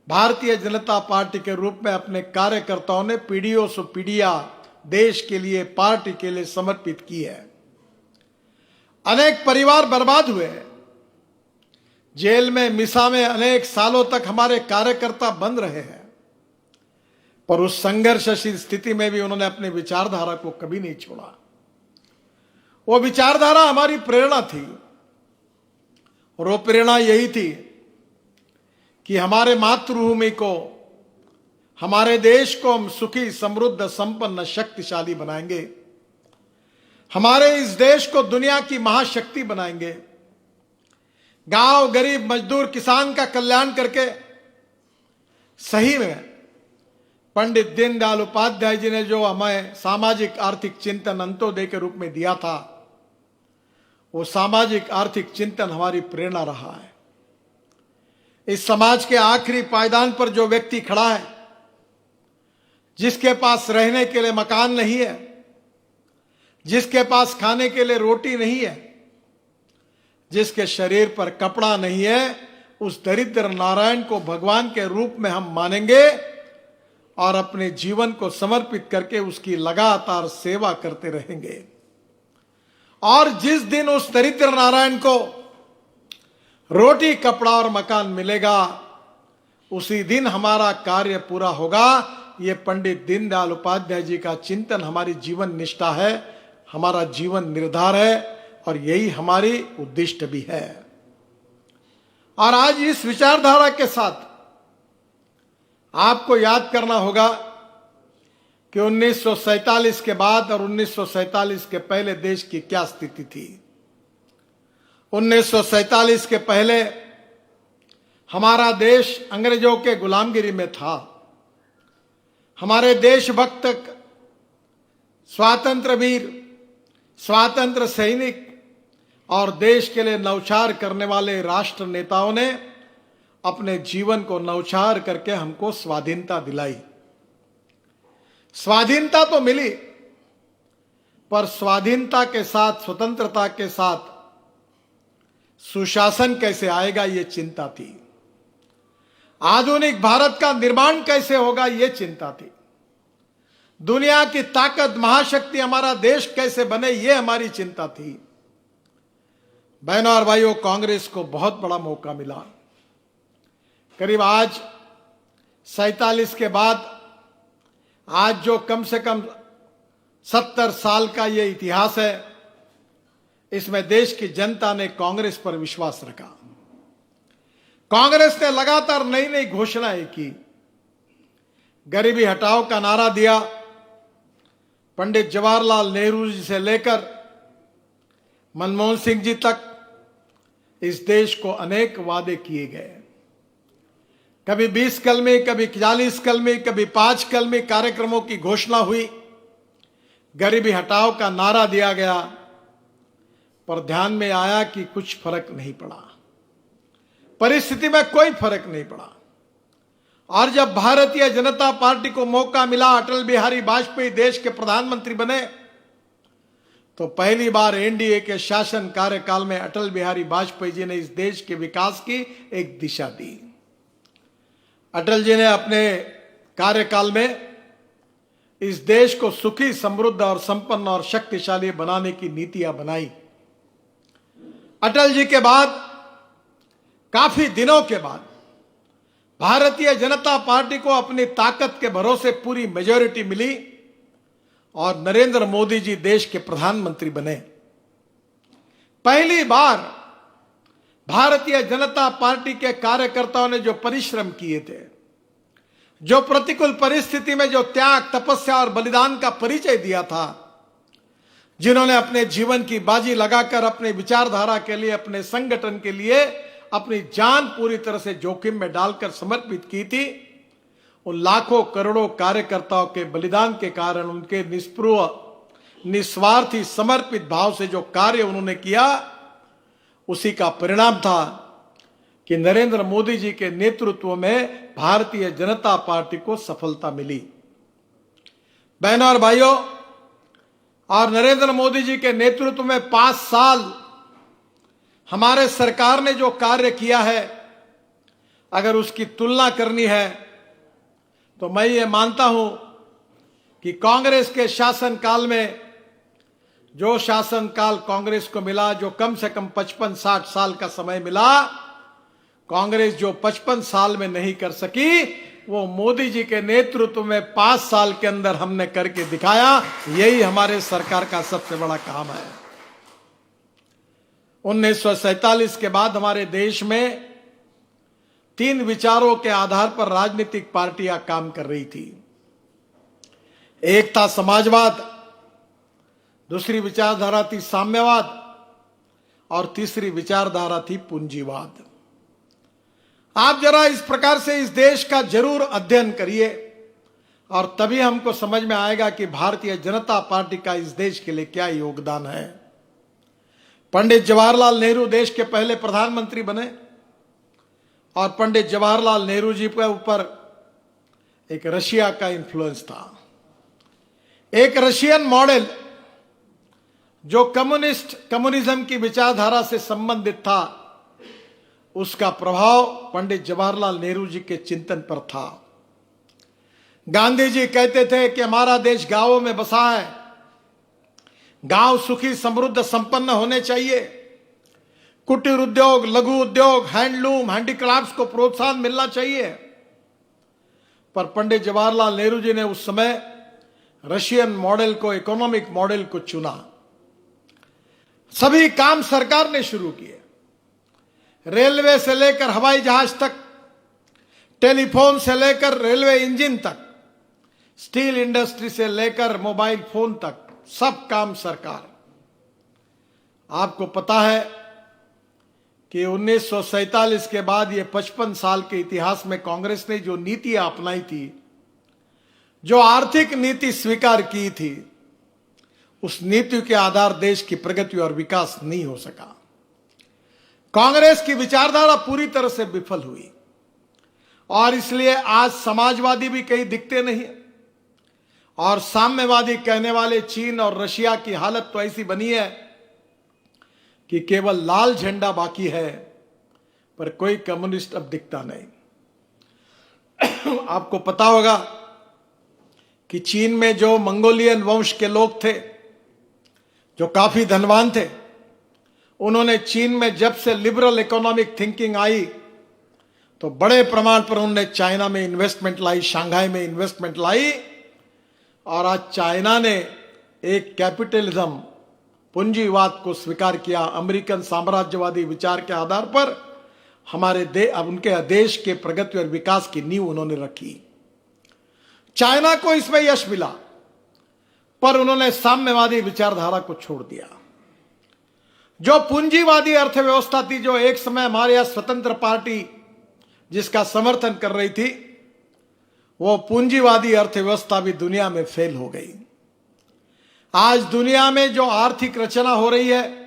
भारतीय जनता पार्टी के रूप में अपने कार्यकर्ताओं ने पीढ़ियों से पीढ़ियां देश के लिए, पार्टी के लिए समर्पित की है। अनेक परिवार बर्बाद हुए, जेल में, मिसा में अनेक सालों तक हमारे कार्यकर्ता बंद रहे हैं, पर उस संघर्षशील स्थिति में भी उन्होंने अपने विचारधारा को कभी नहीं छोड़ा। वो विचारधारा हमारी प्रेरणा थी, और वो प्रेरणा यही थी कि हमारे मातृभूमि को, हमारे देश को हम सुखी, समृद्ध, संपन्न, शक्तिशाली बनाएंगे। हमारे इस देश को दुनिया की महाशक्ति बनाएंगे। गांव, गरीब, मजदूर, किसान का कल्याण करके सही में पंडित दीनदयाल उपाध्याय जी ने जो हमें सामाजिक आर्थिक चिंतन अंत्योदय के रूप में दिया था, वो सामाजिक आर्थिक चिंतन हमारी प्रेरणा रहा है। इस समाज के आखिरी पायदान पर जो व्यक्ति खड़ा है, जिसके पास रहने के लिए मकान नहीं है, जिसके पास खाने के लिए रोटी नहीं है, जिसके शरीर पर कपड़ा नहीं है, उस दरिद्र नारायण को भगवान के रूप में हम मानेंगे और अपने जीवन को समर्पित करके उसकी लगातार सेवा करते रहेंगे। और जिस दिन उस दरिद्र नारायण को रोटी, कपड़ा और मकान मिलेगा, उसी दिन हमारा कार्य पूरा होगा। ये पंडित दीनदयाल उपाध्याय जी का चिंतन हमारी जीवन निष्ठा है, हमारा जीवन निर्धार है और यही हमारी उद्दिष्ट भी है। और आज इस विचारधारा के साथ आपको याद करना होगा कि 1947 के बाद और 1947 के पहले देश की क्या स्थिति थी। 1947 के पहले हमारा देश अंग्रेजों के गुलामगिरी में था। हमारे देशभक्त, स्वातंत्र वीर, स्वातंत्र सैनिक और देश के लिए नौछार करने वाले राष्ट्र नेताओं ने अपने जीवन को नौछार करके हमको स्वाधीनता दिलाई। स्वाधीनता तो मिली, पर स्वाधीनता के साथ, स्वतंत्रता के साथ सुशासन कैसे आएगा, ये चिंता थी। आधुनिक भारत का निर्माण कैसे होगा, ये चिंता थी। दुनिया की ताकत, महाशक्ति हमारा देश कैसे बने, ये हमारी चिंता थी। बहनों और भाइयों, कांग्रेस को बहुत बड़ा मौका मिला। करीब आज 47 के बाद आज जो कम से कम 70 साल का ये इतिहास है, इसमें देश की जनता ने कांग्रेस पर विश्वास रखा। कांग्रेस ने लगातार नई नई घोषणाएं की। गरीबी हटाओ का नारा दिया। पंडित जवाहरलाल नेहरू जी से लेकर मनमोहन सिंह जी तक इस देश को अनेक वादे किए गए। कभी 20 कलमी, कभी 40 कलमी, कभी 5 कलमी कार्यक्रमों की घोषणा हुई। गरीबी हटाओ का नारा दिया गया, पर ध्यान में आया कि कुछ फर्क नहीं पड़ा। परिस्थिति में कोई फर्क नहीं पड़ा। और जब भारतीय जनता पार्टी को मौका मिला, अटल बिहारी वाजपेयी देश के प्रधानमंत्री बने, तो पहली बार एनडीए के शासन कार्यकाल में अटल बिहारी वाजपेयी जी ने इस देश के विकास की एक दिशा दी। अटल जी ने अपने कार्यकाल में इस देश को सुखी, समृद्ध और संपन्न और शक्तिशाली बनाने की नीतियां बनाई। अटल जी के बाद, काफी दिनों के बाद, भारतीय जनता पार्टी को अपनी ताकत के भरोसे पूरी मेजॉरिटी मिली और नरेंद्र मोदी जी देश के प्रधानमंत्री बने। पहली बार भारतीय जनता पार्टी के कार्यकर्ताओं ने जो परिश्रम किए थे, जो प्रतिकूल परिस्थिति में जो त्याग, तपस्या और बलिदान का परिचय दिया था, जिन्होंने अपने जीवन की बाजी लगाकर अपने विचारधारा के लिए, अपने संगठन के लिए अपनी जान पूरी तरह से जोखिम में डालकर समर्पित की थी, उन लाखों करोड़ों कार्यकर्ताओं के बलिदान के कारण, उनके निष्पृह, निस्वार्थी, समर्पित भाव से जो कार्य उन्होंने किया, उसी का परिणाम था कि नरेंद्र मोदी जी के नेतृत्व में भारतीय जनता पार्टी को सफलता मिली। बहनों और भाइयों, और नरेंद्र मोदी जी के नेतृत्व में 5 साल हमारे सरकार ने जो कार्य किया है, अगर उसकी तुलना करनी है तो मैं ये मानता हूं कि कांग्रेस के शासनकाल में, जो शासनकाल कांग्रेस को मिला, जो कम से कम 55-60 साल का समय मिला, कांग्रेस जो 55 साल में नहीं कर सकी, वो मोदी जी के नेतृत्व में 5 साल के अंदर हमने करके दिखाया। यही हमारे सरकार का सबसे बड़ा काम है। 1947 के बाद हमारे देश में 3 विचारों के आधार पर राजनीतिक पार्टियां काम कर रही थी। एक था समाजवाद, दूसरी विचारधारा थी साम्यवाद और तीसरी विचारधारा थी पूंजीवाद। आप जरा इस प्रकार से इस देश का जरूर अध्ययन करिए और तभी हमको समझ में आएगा कि भारतीय जनता पार्टी का इस देश के लिए क्या योगदान है। पंडित जवाहरलाल नेहरू देश के पहले प्रधानमंत्री बने और पंडित जवाहरलाल नेहरू जी के ऊपर एक रशिया का इन्फ्लुएंस था। एक रशियन मॉडल जो कम्युनिज्म की विचारधारा से संबंधित था, उसका प्रभाव पंडित जवाहरलाल नेहरू जी के चिंतन पर था। गांधी जी कहते थे कि हमारा देश गांवों में बसा है, गांव सुखी, समृद्ध, संपन्न होने चाहिए। कुटीर उद्योग, लघु उद्योग, हैंडलूम, हैंडीक्राफ्ट्स को प्रोत्साहन मिलना चाहिए। पर पंडित जवाहरलाल नेहरू जी ने उस समय रशियन मॉडल को, इकोनॉमिक मॉडल को चुना। सभी काम सरकार ने शुरू किए, रेलवे से लेकर हवाई जहाज तक, टेलीफोन से लेकर रेलवे इंजन तक, स्टील इंडस्ट्री से लेकर मोबाइल फोन तक, सब काम सरकार। आपको पता है कि 1947 के बाद ये 55 साल के इतिहास में कांग्रेस ने जो नीतियां अपनाई थी, जो आर्थिक नीति स्वीकार की थी, उस नीति के आधार देश की प्रगति और विकास नहीं हो सका। कांग्रेस की विचारधारा पूरी तरह से विफल हुई और इसलिए आज समाजवादी भी कहीं दिखते नहीं और साम्यवादी कहने वाले चीन और रशिया की हालत तो ऐसी बनी है कि केवल लाल झंडा बाकी है, पर कोई कम्युनिस्ट अब दिखता नहीं। आपको पता होगा कि चीन में जो मंगोलियन वंश के लोग थे, जो काफी धनवान थे, उन्होंने चीन में जब से लिबरल इकोनॉमिक थिंकिंग आई तो बड़े प्रमाण पर उन्होंने चाइना में इन्वेस्टमेंट लाई, शंघाई में इन्वेस्टमेंट लाई और आज चाइना ने एक कैपिटलिज्म, पूंजीवाद को स्वीकार किया। अमेरिकन साम्राज्यवादी विचार के आधार पर उनके देश के प्रगति और विकास की नींव उन्होंने रखी। चाइना को इसमें यश मिला, पर उन्होंने साम्यवादी विचारधारा को छोड़ दिया। जो पूंजीवादी अर्थव्यवस्था थी, जो एक समय हमारे यहां स्वतंत्र पार्टी जिसका समर्थन कर रही थी, वो पूंजीवादी अर्थव्यवस्था भी दुनिया में फेल हो गई। आज दुनिया में जो आर्थिक रचना हो रही है,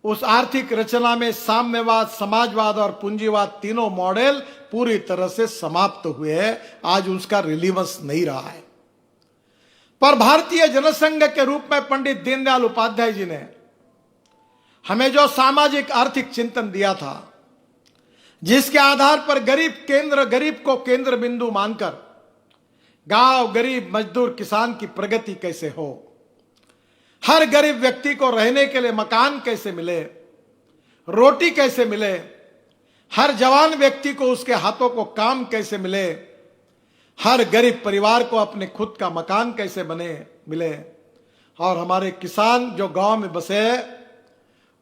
उस आर्थिक रचना में साम्यवाद, समाजवाद और पूंजीवाद तीनों मॉडल पूरी तरह से समाप्त हुए हैं। आज उसका रिलीवेंस नहीं रहा है। पर भारतीय जनसंघ के रूप में पंडित दीनदयाल उपाध्याय जी ने हमें जो सामाजिक आर्थिक चिंतन दिया था, जिसके आधार पर गरीब को केंद्र बिंदु मानकर गांव, गरीब, मजदूर, किसान की प्रगति कैसे हो, हर गरीब व्यक्ति को रहने के लिए मकान कैसे मिले, रोटी कैसे मिले, हर जवान व्यक्ति को उसके हाथों को काम कैसे मिले, हर गरीब परिवार को अपने खुद का मकान कैसे मिले और हमारे किसान जो गांव में बसे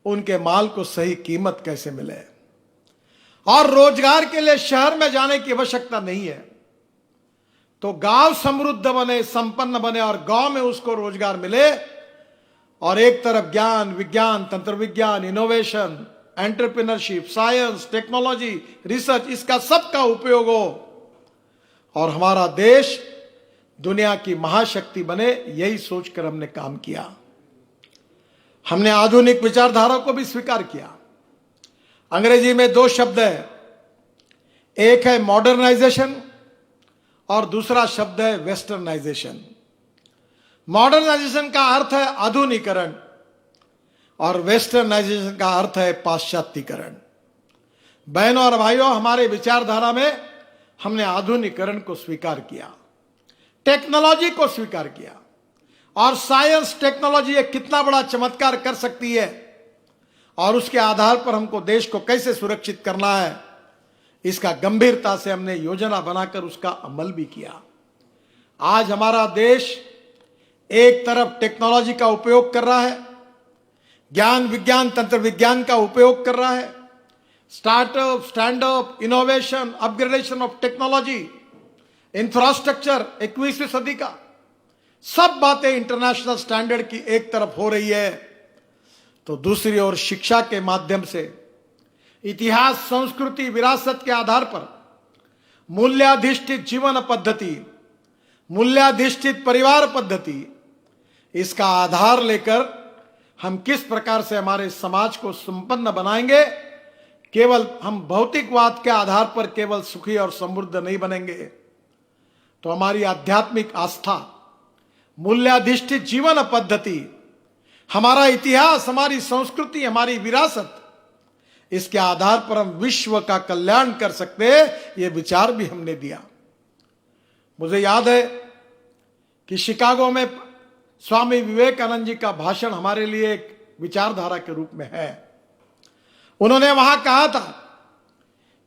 उनके माल को सही कीमत कैसे मिले और रोजगार के लिए शहर में जाने की आवश्यकता नहीं है। तो गांव समृद्ध बने, संपन्न बने और गांव में उसको रोजगार मिले और एक तरफ ज्ञान, विज्ञान, तंत्र विज्ञान, innovation, entrepreneurship, science, technology, research, इसका सबका उपयोग हो और हमारा देश दुनिया की महाशक्ति बने, यही सोचकर हमने काम किया। हमने आधुनिक विचारधारा को भी स्वीकार किया। अंग्रेजी में दो शब्द है, एक है मॉडर्नाइजेशन और दूसरा शब्द है वेस्टर्नाइजेशन। मॉडर्नाइजेशन का अर्थ है आधुनिकीकरण और वेस्टर्नाइजेशन का अर्थ है पाश्चात्यीकरण। बहनों और भाइयों, हमारे विचारधारा में हमने आधुनिकीकरण को स्वीकार किया, टेक्नोलॉजी को स्वीकार किया और साइंस, टेक्नोलॉजी एक कितना बड़ा चमत्कार कर सकती है और उसके आधार पर हमको देश को कैसे सुरक्षित करना है, इसका गंभीरता से हमने योजना बनाकर उसका अमल भी किया। आज हमारा देश एक तरफ टेक्नोलॉजी का उपयोग कर रहा है, ज्ञान, विज्ञान, तंत्र विज्ञान का उपयोग कर रहा है, startup, stand up, innovation, upgradation of technology, infrastructure 21वीं सदी का, सब बातें इंटरनेशनल स्टैंडर्ड की एक तरफ हो रही है, तो दूसरी ओर शिक्षा के माध्यम से इतिहास, संस्कृति, विरासत के आधार पर मूल्याधिष्ठित जीवन पद्धति, मूल्याधिष्ठित परिवार पद्धति, इसका आधार लेकर हम किस प्रकार से हमारे समाज को संपन्न बनाएंगे। केवल हम भौतिकवाद के आधार पर केवल सुखी और समृद्ध नहीं बनेंगे, तो हमारी आध्यात्मिक आस्था, मूल्याधिष्ठित जीवन पद्धति, हमारा इतिहास, हमारी संस्कृति, हमारी विरासत, इसके आधार पर हम विश्व का कल्याण कर सकते हैं। यह विचार भी हमने दिया। मुझे याद है कि शिकागो में स्वामी विवेकानंद जी का भाषण हमारे लिए एक विचारधारा के रूप में है। उन्होंने वहां कहा था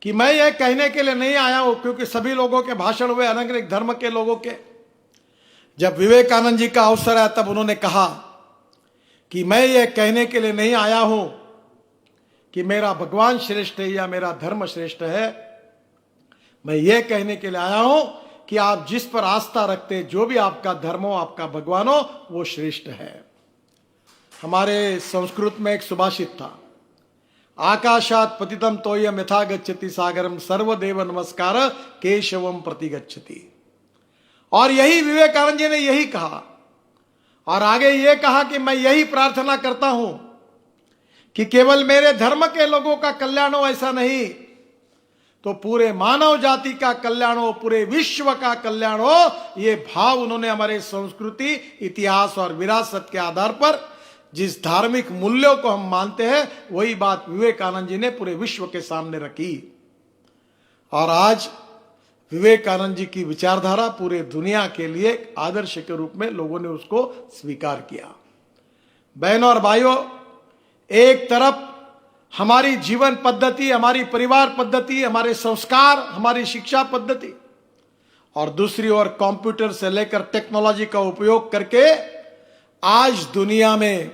कि मैं ये कहने के लिए नहीं आया हूं, क्योंकि सभी लोगों के भाषण हुए, अलग अलग धर्म के लोगों के। जब विवेकानंद जी का अवसर आया तब उन्होंने कहा कि मैं ये कहने के लिए नहीं आया हूं कि मेरा भगवान श्रेष्ठ है या मेरा धर्म श्रेष्ठ है। मैं ये कहने के लिए आया हूं कि आप जिस पर आस्था रखते, जो भी आपका धर्म हो, आपका भगवान हो, वो श्रेष्ठ है। हमारे संस्कृत में एक सुभाषित था, आकाशात पतितम तोयम यथा गच्छति सागरम सर्वदेव नमस्कार केशवम प्रति गच्छति। और यही विवेकानंद जी ने यही कहा, और आगे ये कहा कि मैं यही प्रार्थना करता हूं कि केवल मेरे धर्म के लोगों का कल्याण हो, ऐसा नहीं तो पूरे मानव जाति का कल्याण हो, पूरे विश्व का कल्याण हो। ये भाव उन्होंने हमारे संस्कृति, इतिहास और विरासत के आधार पर जिस धार्मिक मूल्यों को हम मानते हैं, वही बात विवेकानंद जी ने पूरे विश्व के सामने रखी। और आज विवेकानंद जी की विचारधारा पूरे दुनिया के लिए एक आदर्श के रूप में लोगों ने उसको स्वीकार किया। बहनों और भाइयों, एक तरफ हमारी जीवन पद्धति, हमारी परिवार पद्धति, हमारे संस्कार, हमारी शिक्षा पद्धति, और दूसरी ओर कंप्यूटर से लेकर टेक्नोलॉजी का उपयोग करके आज दुनिया में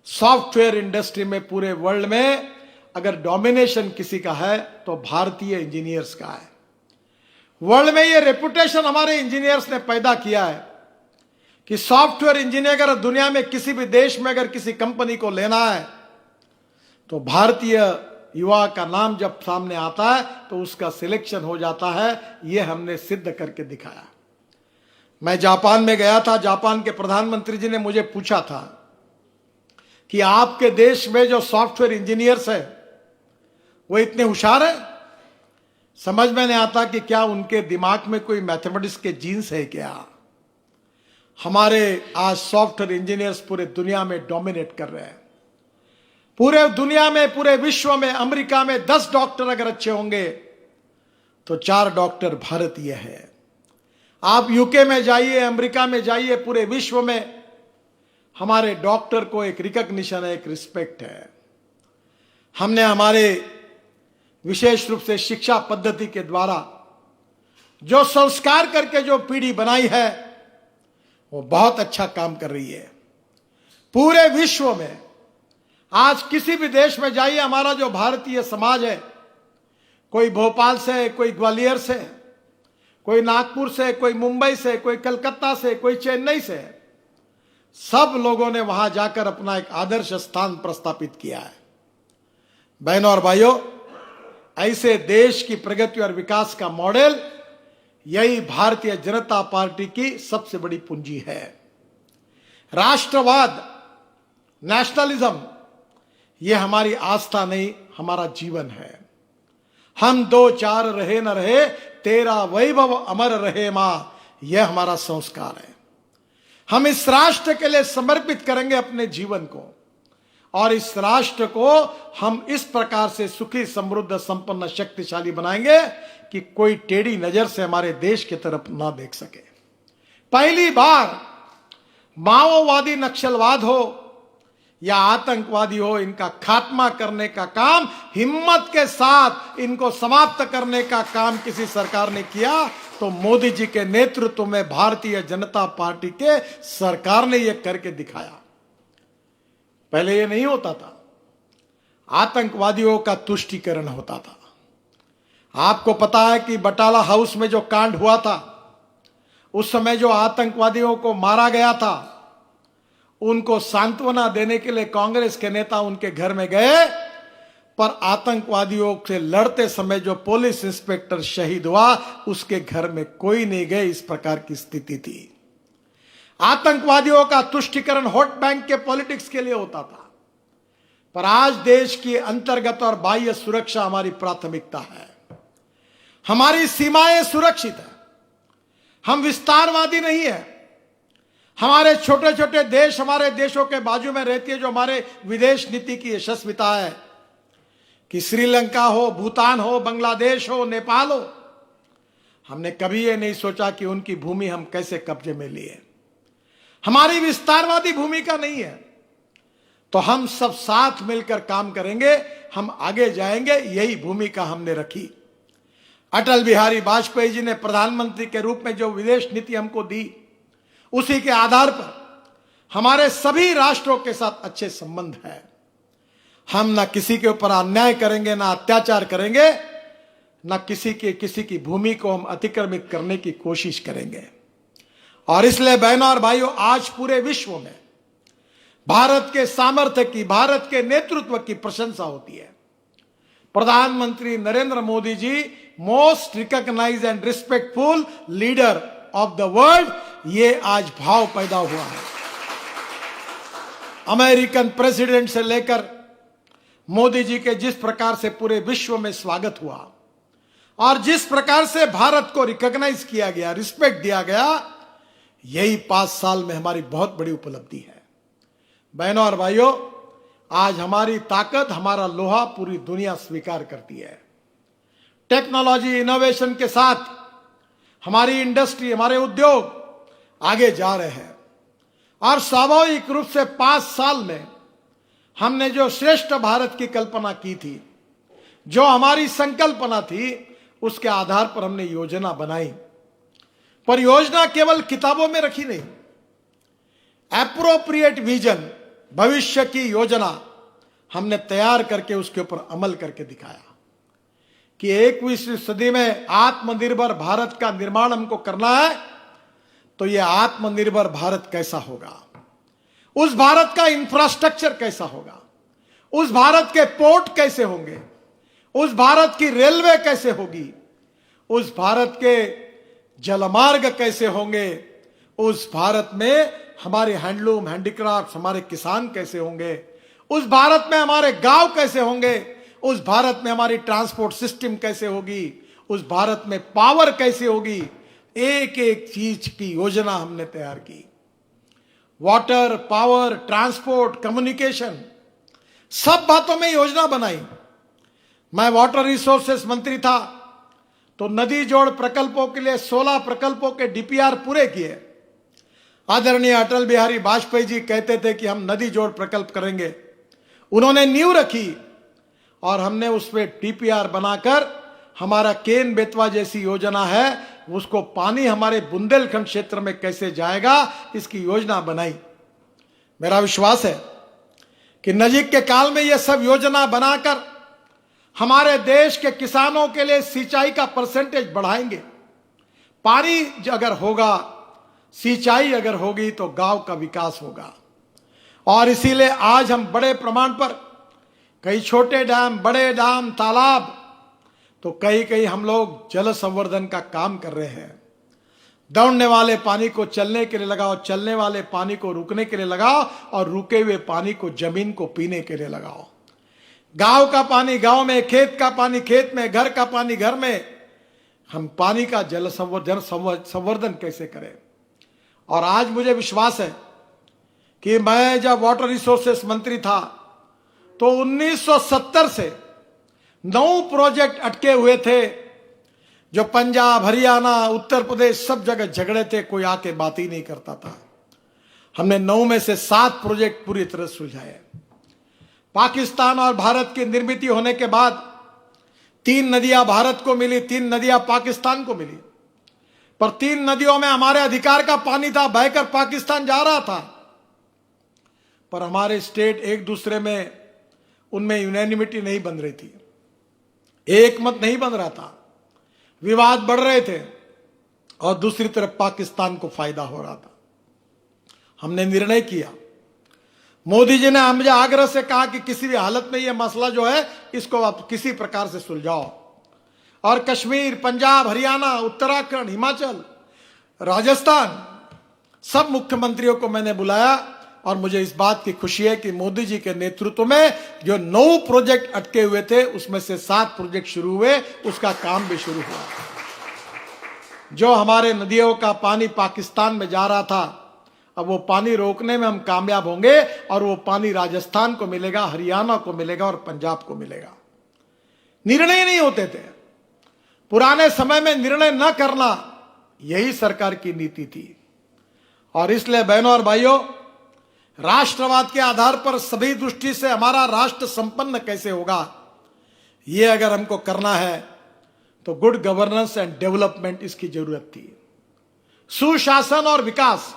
सॉफ्टवेयर इंडस्ट्री में, पूरे वर्ल्ड में अगर डोमिनेशन किसी का है तो भारतीय इंजीनियर्स का है। वर्ल्ड में ये रेपुटेशन हमारे इंजीनियर्स ने पैदा किया है कि सॉफ्टवेयर इंजीनियर अगर दुनिया में किसी भी देश में अगर किसी कंपनी को लेना है तो भारतीय युवा का नाम जब सामने आता है तो उसका सिलेक्शन हो जाता है। ये हमने सिद्ध करके दिखाया। मैं जापान में गया था, जापान के प्रधानमंत्री जी ने मुझे पूछा था कि आपके देश में जो सॉफ्टवेयर इंजीनियर्स है वो इतने होशियार है। समझ में नहीं आता कि क्या उनके दिमाग में कोई मैथमेटिक्स के जीन्स है क्या। हमारे आज सॉफ्टवेयर इंजीनियर्स पूरे दुनिया में डोमिनेट कर रहे हैं। पूरे दुनिया में, पूरे विश्व में, अमेरिका में 10 डॉक्टर अगर अच्छे होंगे तो 4 डॉक्टर भारतीय है। आप यूके में जाइए, अमेरिका में जाइए, पूरे विश्व में हमारे डॉक्टर को एक रिकॉग्निशन है, एक रिस्पेक्ट है। हमने हमारे विशेष रूप से शिक्षा पद्धति के द्वारा जो संस्कार करके जो पीढ़ी बनाई है वो बहुत अच्छा काम कर रही है। पूरे विश्व में आज किसी भी देश में जाइए, हमारा जो भारतीय समाज है, कोई भोपाल से, कोई ग्वालियर से, कोई नागपुर से, कोई मुंबई से, कोई कलकत्ता से, कोई चेन्नई से, सब लोगों ने वहां जाकर अपना एक आदर्श स्थान प्रस्थापित किया है। बहनों और भाइयों, ऐसे देश की प्रगति और विकास का मॉडल यही भारतीय जनता पार्टी की सबसे बड़ी पूंजी है। राष्ट्रवाद, नेशनलिज्म, यह हमारी आस्था नहीं, हमारा जीवन है। हम 2-4 रहे न रहे, तेरा वैभव अमर रहे मां, यह हमारा संस्कार है। हम इस राष्ट्र के लिए समर्पित करेंगे अपने जीवन को, और इस राष्ट्र को हम इस प्रकार से सुखी, समृद्ध, संपन्न, शक्तिशाली बनाएंगे कि कोई टेढ़ी नजर से हमारे देश की तरफ ना देख सके। पहली बार माओवादी, नक्सलवाद हो या आतंकवादी हो, इनका खात्मा करने का काम, हिम्मत के साथ इनको समाप्त करने का काम किसी सरकार ने किया तो मोदी जी के नेतृत्व में भारतीय जनता पार्टी के सरकार ने यह करके दिखाया। पहले यह नहीं होता था। आतंकवादियों का तुष्टीकरण होता था। आपको पता है कि बटाला हाउस में जो कांड हुआ था, उस समय जो आतंकवादियों को मारा गया था, उनको सांत्वना देने के लिए कांग्रेस के नेता उनके घर में गए, पर आतंकवादियों से लड़ते समय जो पुलिस इंस्पेक्टर शहीद हुआ, उसके घर में कोई नहीं गए। इस प्रकार की स्थिति थी। आतंकवादियों का तुष्टीकरण वोट बैंक के पॉलिटिक्स के लिए होता था, पर आज देश की अंतर्गत और बाह्य सुरक्षा हमारी प्राथमिकता है। हमारी सीमाएं सुरक्षित है। हम विस्तारवादी नहीं है। हमारे छोटे छोटे देश, हमारे देशों के बाजू में रहती है जो हमारे विदेश नीति की यशस्विता है, कि श्रीलंका हो, भूटान हो, बांग्लादेश हो, नेपाल हो, हमने कभी ये नहीं सोचा कि उनकी भूमि हम कैसे कब्जे में लिए। हमारी विस्तारवादी भूमिका नहीं है। तो हम सब साथ मिलकर काम करेंगे। हम आगे जाएंगे, यही भूमिका हमने रखी। अटल बिहारी वाजपेयी जी ने प्रधानमंत्री के रूप में जो विदेश नीति हमको दी, उसी के आधार पर हमारे सभी राष्ट्रों के साथ अच्छे संबंध है। हम ना किसी के ऊपर अन्याय करेंगे, ना अत्याचार करेंगे, ना किसी की भूमि को हम अतिक्रमित करने की कोशिश करेंगे। और इसलिए बहनों और भाइयों, आज पूरे विश्व में भारत के सामर्थ्य की, भारत के नेतृत्व की प्रशंसा होती है। प्रधानमंत्री Narendra Modi ji most recognised and respectful leader of the world, ये आज भाव पैदा हुआ है। अमेरिकन प्रेसिडेंट से लेकर मोदी जी के जिस प्रकार से पूरे विश्व में स्वागत हुआ और जिस प्रकार से भारत को रिकॉग्नाइज किया गया, रिस्पेक्ट दिया गया, यही 5 साल में हमारी बहुत बड़ी उपलब्धि है। बहनों और भाइयों, आज हमारी ताकत, हमारा लोहा पूरी दुनिया स्वीकार करती है। टेक्नोलॉजी इनोवेशन के साथ हमारी इंडस्ट्री, हमारे उद्योग आगे जा रहे हैं और स्वाभाविक रूप से 5 साल में हमने जो श्रेष्ठ भारत की कल्पना की थी, जो हमारी संकल्पना थी, उसके आधार पर हमने योजना बनाई। पर योजना केवल किताबों में रखी नहीं, एप्रोप्रिएट विजन, भविष्य की योजना हमने तैयार करके उसके ऊपर अमल करके दिखाया कि 21वीं सदी में आत्मनिर्भर भारत का निर्माण हमको करना है। तो यह आत्मनिर्भर भारत कैसा होगा, उस भारत का इंफ्रास्ट्रक्चर कैसा होगा, उस भारत के पोर्ट कैसे होंगे, उस भारत की रेलवे कैसे होगी, उस भारत के जलमार्ग कैसे होंगे, उस भारत में हमारे हैंडलूम, हैंडीक्राफ्ट, हमारे किसान कैसे होंगे, उस भारत में हमारे गांव कैसे होंगे, उस भारत में हमारी ट्रांसपोर्ट सिस्टम कैसे होगी, उस भारत में पावर कैसे होगी, एक एक चीज की योजना हमने तैयार की। वाटर, पावर, ट्रांसपोर्ट, कम्युनिकेशन, सब बातों में योजना बनाई। मैं वाटर रिसोर्सेस मंत्री था तो नदी जोड़ प्रकल्पों के लिए 16 प्रकल्पों के डीपीआर पूरे किए। आदरणीय अटल बिहारी वाजपेयी जी कहते थे कि हम नदी जोड़ प्रकल्प करेंगे, उन्होंने नींव रखी और हमने उसमें डीपीआर बनाकर हमारा केन बेतवा जैसी योजना है, उसको पानी हमारे बुंदेलखंड क्षेत्र में कैसे जाएगा, इसकी योजना बनाई। मेरा विश्वास है कि नजीक के काल में यह सब योजना बनाकर हमारे देश के किसानों के लिए सिंचाई का परसेंटेज बढ़ाएंगे। पानी अगर होगा, सिंचाई अगर होगी तो गांव का विकास होगा। और इसीलिए आज हम बड़े प्रमाण पर कई छोटे डैम, बड़े डैम, तालाब, तो कई हम लोग जल संवर्धन का काम कर रहे हैं। दौड़ने वाले पानी को चलने के लिए लगाओ, चलने वाले पानी को रुकने के लिए लगाओ और रुके हुए पानी को जमीन को पीने के लिए लगाओ। गांव का पानी गांव में, खेत का पानी खेत में, घर का पानी घर में। हम पानी का जल संवर्धन कैसे करें। और आज मुझे विश्वास है कि मैं जब वाटर रिसोर्सेस मंत्री था तो 1970 से 9 प्रोजेक्ट अटके हुए थे, जो पंजाब, हरियाणा, उत्तर प्रदेश सब जगह झगड़े थे, कोई आके बात ही नहीं करता था। हमने 9 में से 7 प्रोजेक्ट पूरी तरह सुलझाए। पाकिस्तान और भारत की निर्मित होने के बाद 3 नदियां भारत को मिली, 3 नदियां पाकिस्तान को मिली, पर 3 नदियों में हमारे अधिकार का पानी था, बहकर पाकिस्तान जा रहा था। पर हमारे स्टेट एक दूसरे में, उनमें यूनैनिमिटी नहीं बन रही थी, एक मत नहीं बन रहा था, विवाद बढ़ रहे थे और दूसरी तरफ पाकिस्तान को फायदा हो रहा था। हमने निर्णय किया, मोदी जी ने मुझे आग्रह से कहा कि किसी भी हालत में यह मसला जो है इसको आप किसी प्रकार से सुलझाओ। और कश्मीर, पंजाब, हरियाणा, उत्तराखंड, हिमाचल, राजस्थान, सब मुख्यमंत्रियों को मैंने बुलाया और मुझे इस बात की खुशी है कि मोदी जी के नेतृत्व में जो 9 प्रोजेक्ट अटके हुए थे उसमें से 7 प्रोजेक्ट शुरू हुए, उसका काम भी शुरू हुआ। जो हमारे नदियों का पानी पाकिस्तान में जा रहा था, अब वो पानी रोकने में हम कामयाब होंगे और वो पानी राजस्थान को मिलेगा, हरियाणा को मिलेगा और पंजाब को मिलेगा। निर्णय नहीं होते थे, पुराने समय में निर्णय न करना यही सरकार की नीति थी। और इसलिए बहनों और भाइयों, राष्ट्रवाद के आधार पर सभी दृष्टि से हमारा राष्ट्र संपन्न कैसे होगा, ये अगर हमको करना है तो गुड गवर्नेंस एंड डेवलपमेंट इसकी जरूरत थी। सुशासन और विकास,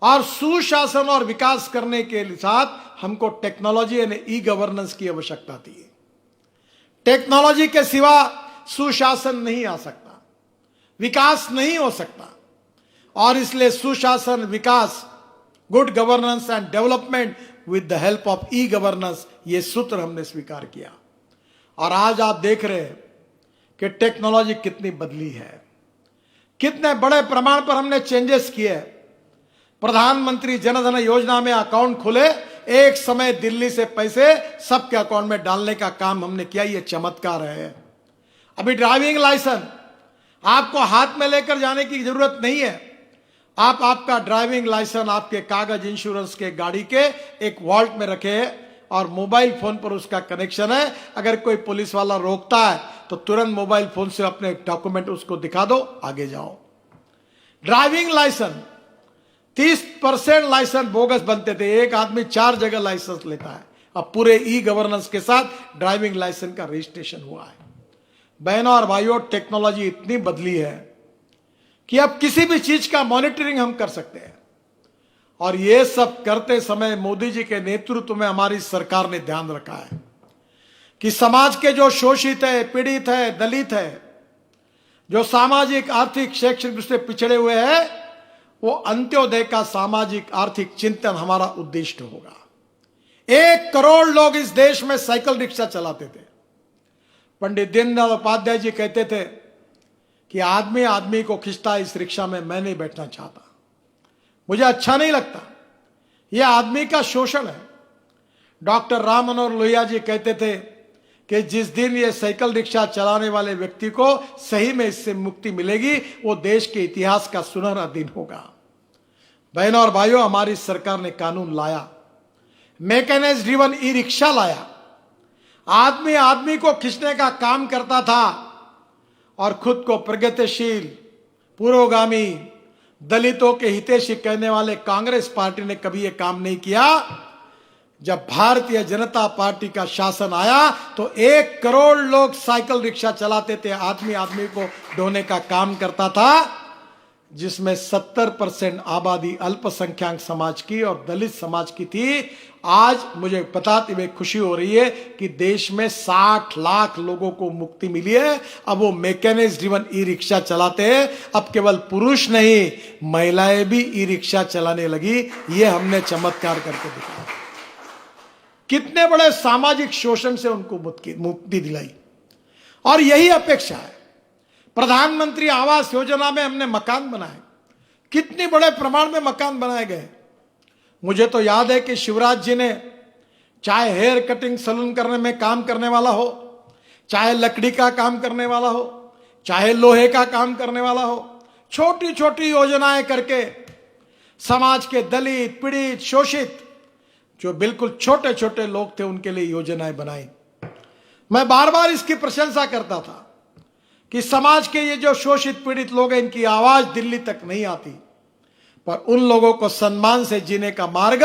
और सुशासन और विकास करने के साथ हमको टेक्नोलॉजी यानी ई गवर्नेंस की आवश्यकता थी। टेक्नोलॉजी के सिवा सुशासन नहीं आ सकता, विकास नहीं हो सकता, और इसलिए सुशासन, विकास, good governance and development with the help of e governance, ये सूत्र हमने स्वीकार किया। और आज आप देख रहे हैं कि टेक्नोलॉजी कितनी बदली है, कितने बड़े प्रमाण पर हमने चेंजेस किए। प्रधानमंत्री जनधन योजना में अकाउंट खुले, एक समय दिल्ली से पैसे सबके अकाउंट में डालने का काम हमने किया। ये चमत्कार है। अभी ड्राइविंग लाइसेंस आपको हाथ में लेकर जाने की जरूरत नहीं है। आप आपका ड्राइविंग लाइसेंस आपके कागज, इंश्योरेंस के, गाड़ी के एक वॉल्ट में रखे और मोबाइल फोन पर उसका कनेक्शन है। अगर कोई पुलिस वाला रोकता है तो तुरंत मोबाइल फोन से अपने डॉक्यूमेंट उसको दिखा दो, आगे जाओ। ड्राइविंग लाइसेंस 30% लाइसेंस बोगस बनते थे, एक आदमी 4 जगह लाइसेंस लेता है। अब पूरे ई गवर्नेंस के साथ ड्राइविंग लाइसेंस का रजिस्ट्रेशन हुआ है। बहनों और भाइयों, टेक्नोलॉजी इतनी बदली है कि अब किसी भी चीज का मॉनिटरिंग हम कर सकते हैं। और ये सब करते समय मोदी जी के नेतृत्व में हमारी सरकार ने ध्यान रखा है कि समाज के जो शोषित है, पीड़ित है, दलित है, जो सामाजिक, आर्थिक, शैक्षणिक रूप से पिछड़े हुए हैं, वो अंत्योदय का सामाजिक आर्थिक चिंतन हमारा उद्देश्य होगा। 1 करोड़ लोग इस देश में साइकिल रिक्शा चलाते थे। पंडित दीनदयाल उपाध्याय जी कहते थे कि आदमी आदमी को खींचता, इस रिक्शा में मैं नहीं बैठना चाहता, मुझे अच्छा नहीं लगता, यह आदमी का शोषण है। डॉक्टर राम मनोहर लोहिया जी कहते थे कि जिस दिन ये साइकिल रिक्शा चलाने वाले व्यक्ति को सही में इससे मुक्ति मिलेगी, वो देश के इतिहास का सुनहरा दिन होगा। बहनों और भाइयों, हमारी सरकार ने कानून लाया, मैकेनाइज्ड ड्रिवन ई रिक्शा लाया। आदमी आदमी को खींचने का काम करता था और खुद को प्रगतिशील, पुरोगामी, दलितों के हितैषी कहने वाले कांग्रेस पार्टी ने कभी यह काम नहीं किया। जब भारतीय जनता पार्टी का शासन आया तो 1 करोड़ लोग साइकिल रिक्शा चलाते थे, आदमी आदमी को ढोने का काम करता था, जिसमें 70% आबादी अल्पसंख्यक समाज की और दलित समाज की थी। आज मुझे बताते हुए खुशी हो रही है कि देश में 60 लाख लोगों को मुक्ति मिली है। अब वो मैकेनाइज्ड ड्रिवन ई रिक्शा चलाते हैं। अब केवल पुरुष नहीं, महिलाएं भी ई रिक्शा चलाने लगी। ये हमने चमत्कार करके दिखाया। कितने बड़े सामाजिक शोषण से उनको मुक्ति दिलाई। और यही अपेक्षा है। प्रधानमंत्री आवास योजना में हमने मकान बनाए, कितने बड़े प्रमाण में मकान बनाए गए। मुझे तो याद है कि शिवराज जी ने, चाहे हेयर कटिंग सैलून करने में काम करने वाला हो, चाहे लकड़ी का काम करने वाला हो, चाहे लोहे का काम करने वाला हो, छोटी छोटी योजनाएं करके समाज के दलित, पीड़ित, शोषित, जो बिल्कुल छोटे छोटे लोग थे, उनके लिए योजनाएं बनाई। मैं बार बार इसकी प्रशंसा करता था कि समाज के ये जो शोषित पीड़ित लोग हैं, इनकी आवाज दिल्ली तक नहीं आती, पर उन लोगों को सम्मान से जीने का मार्ग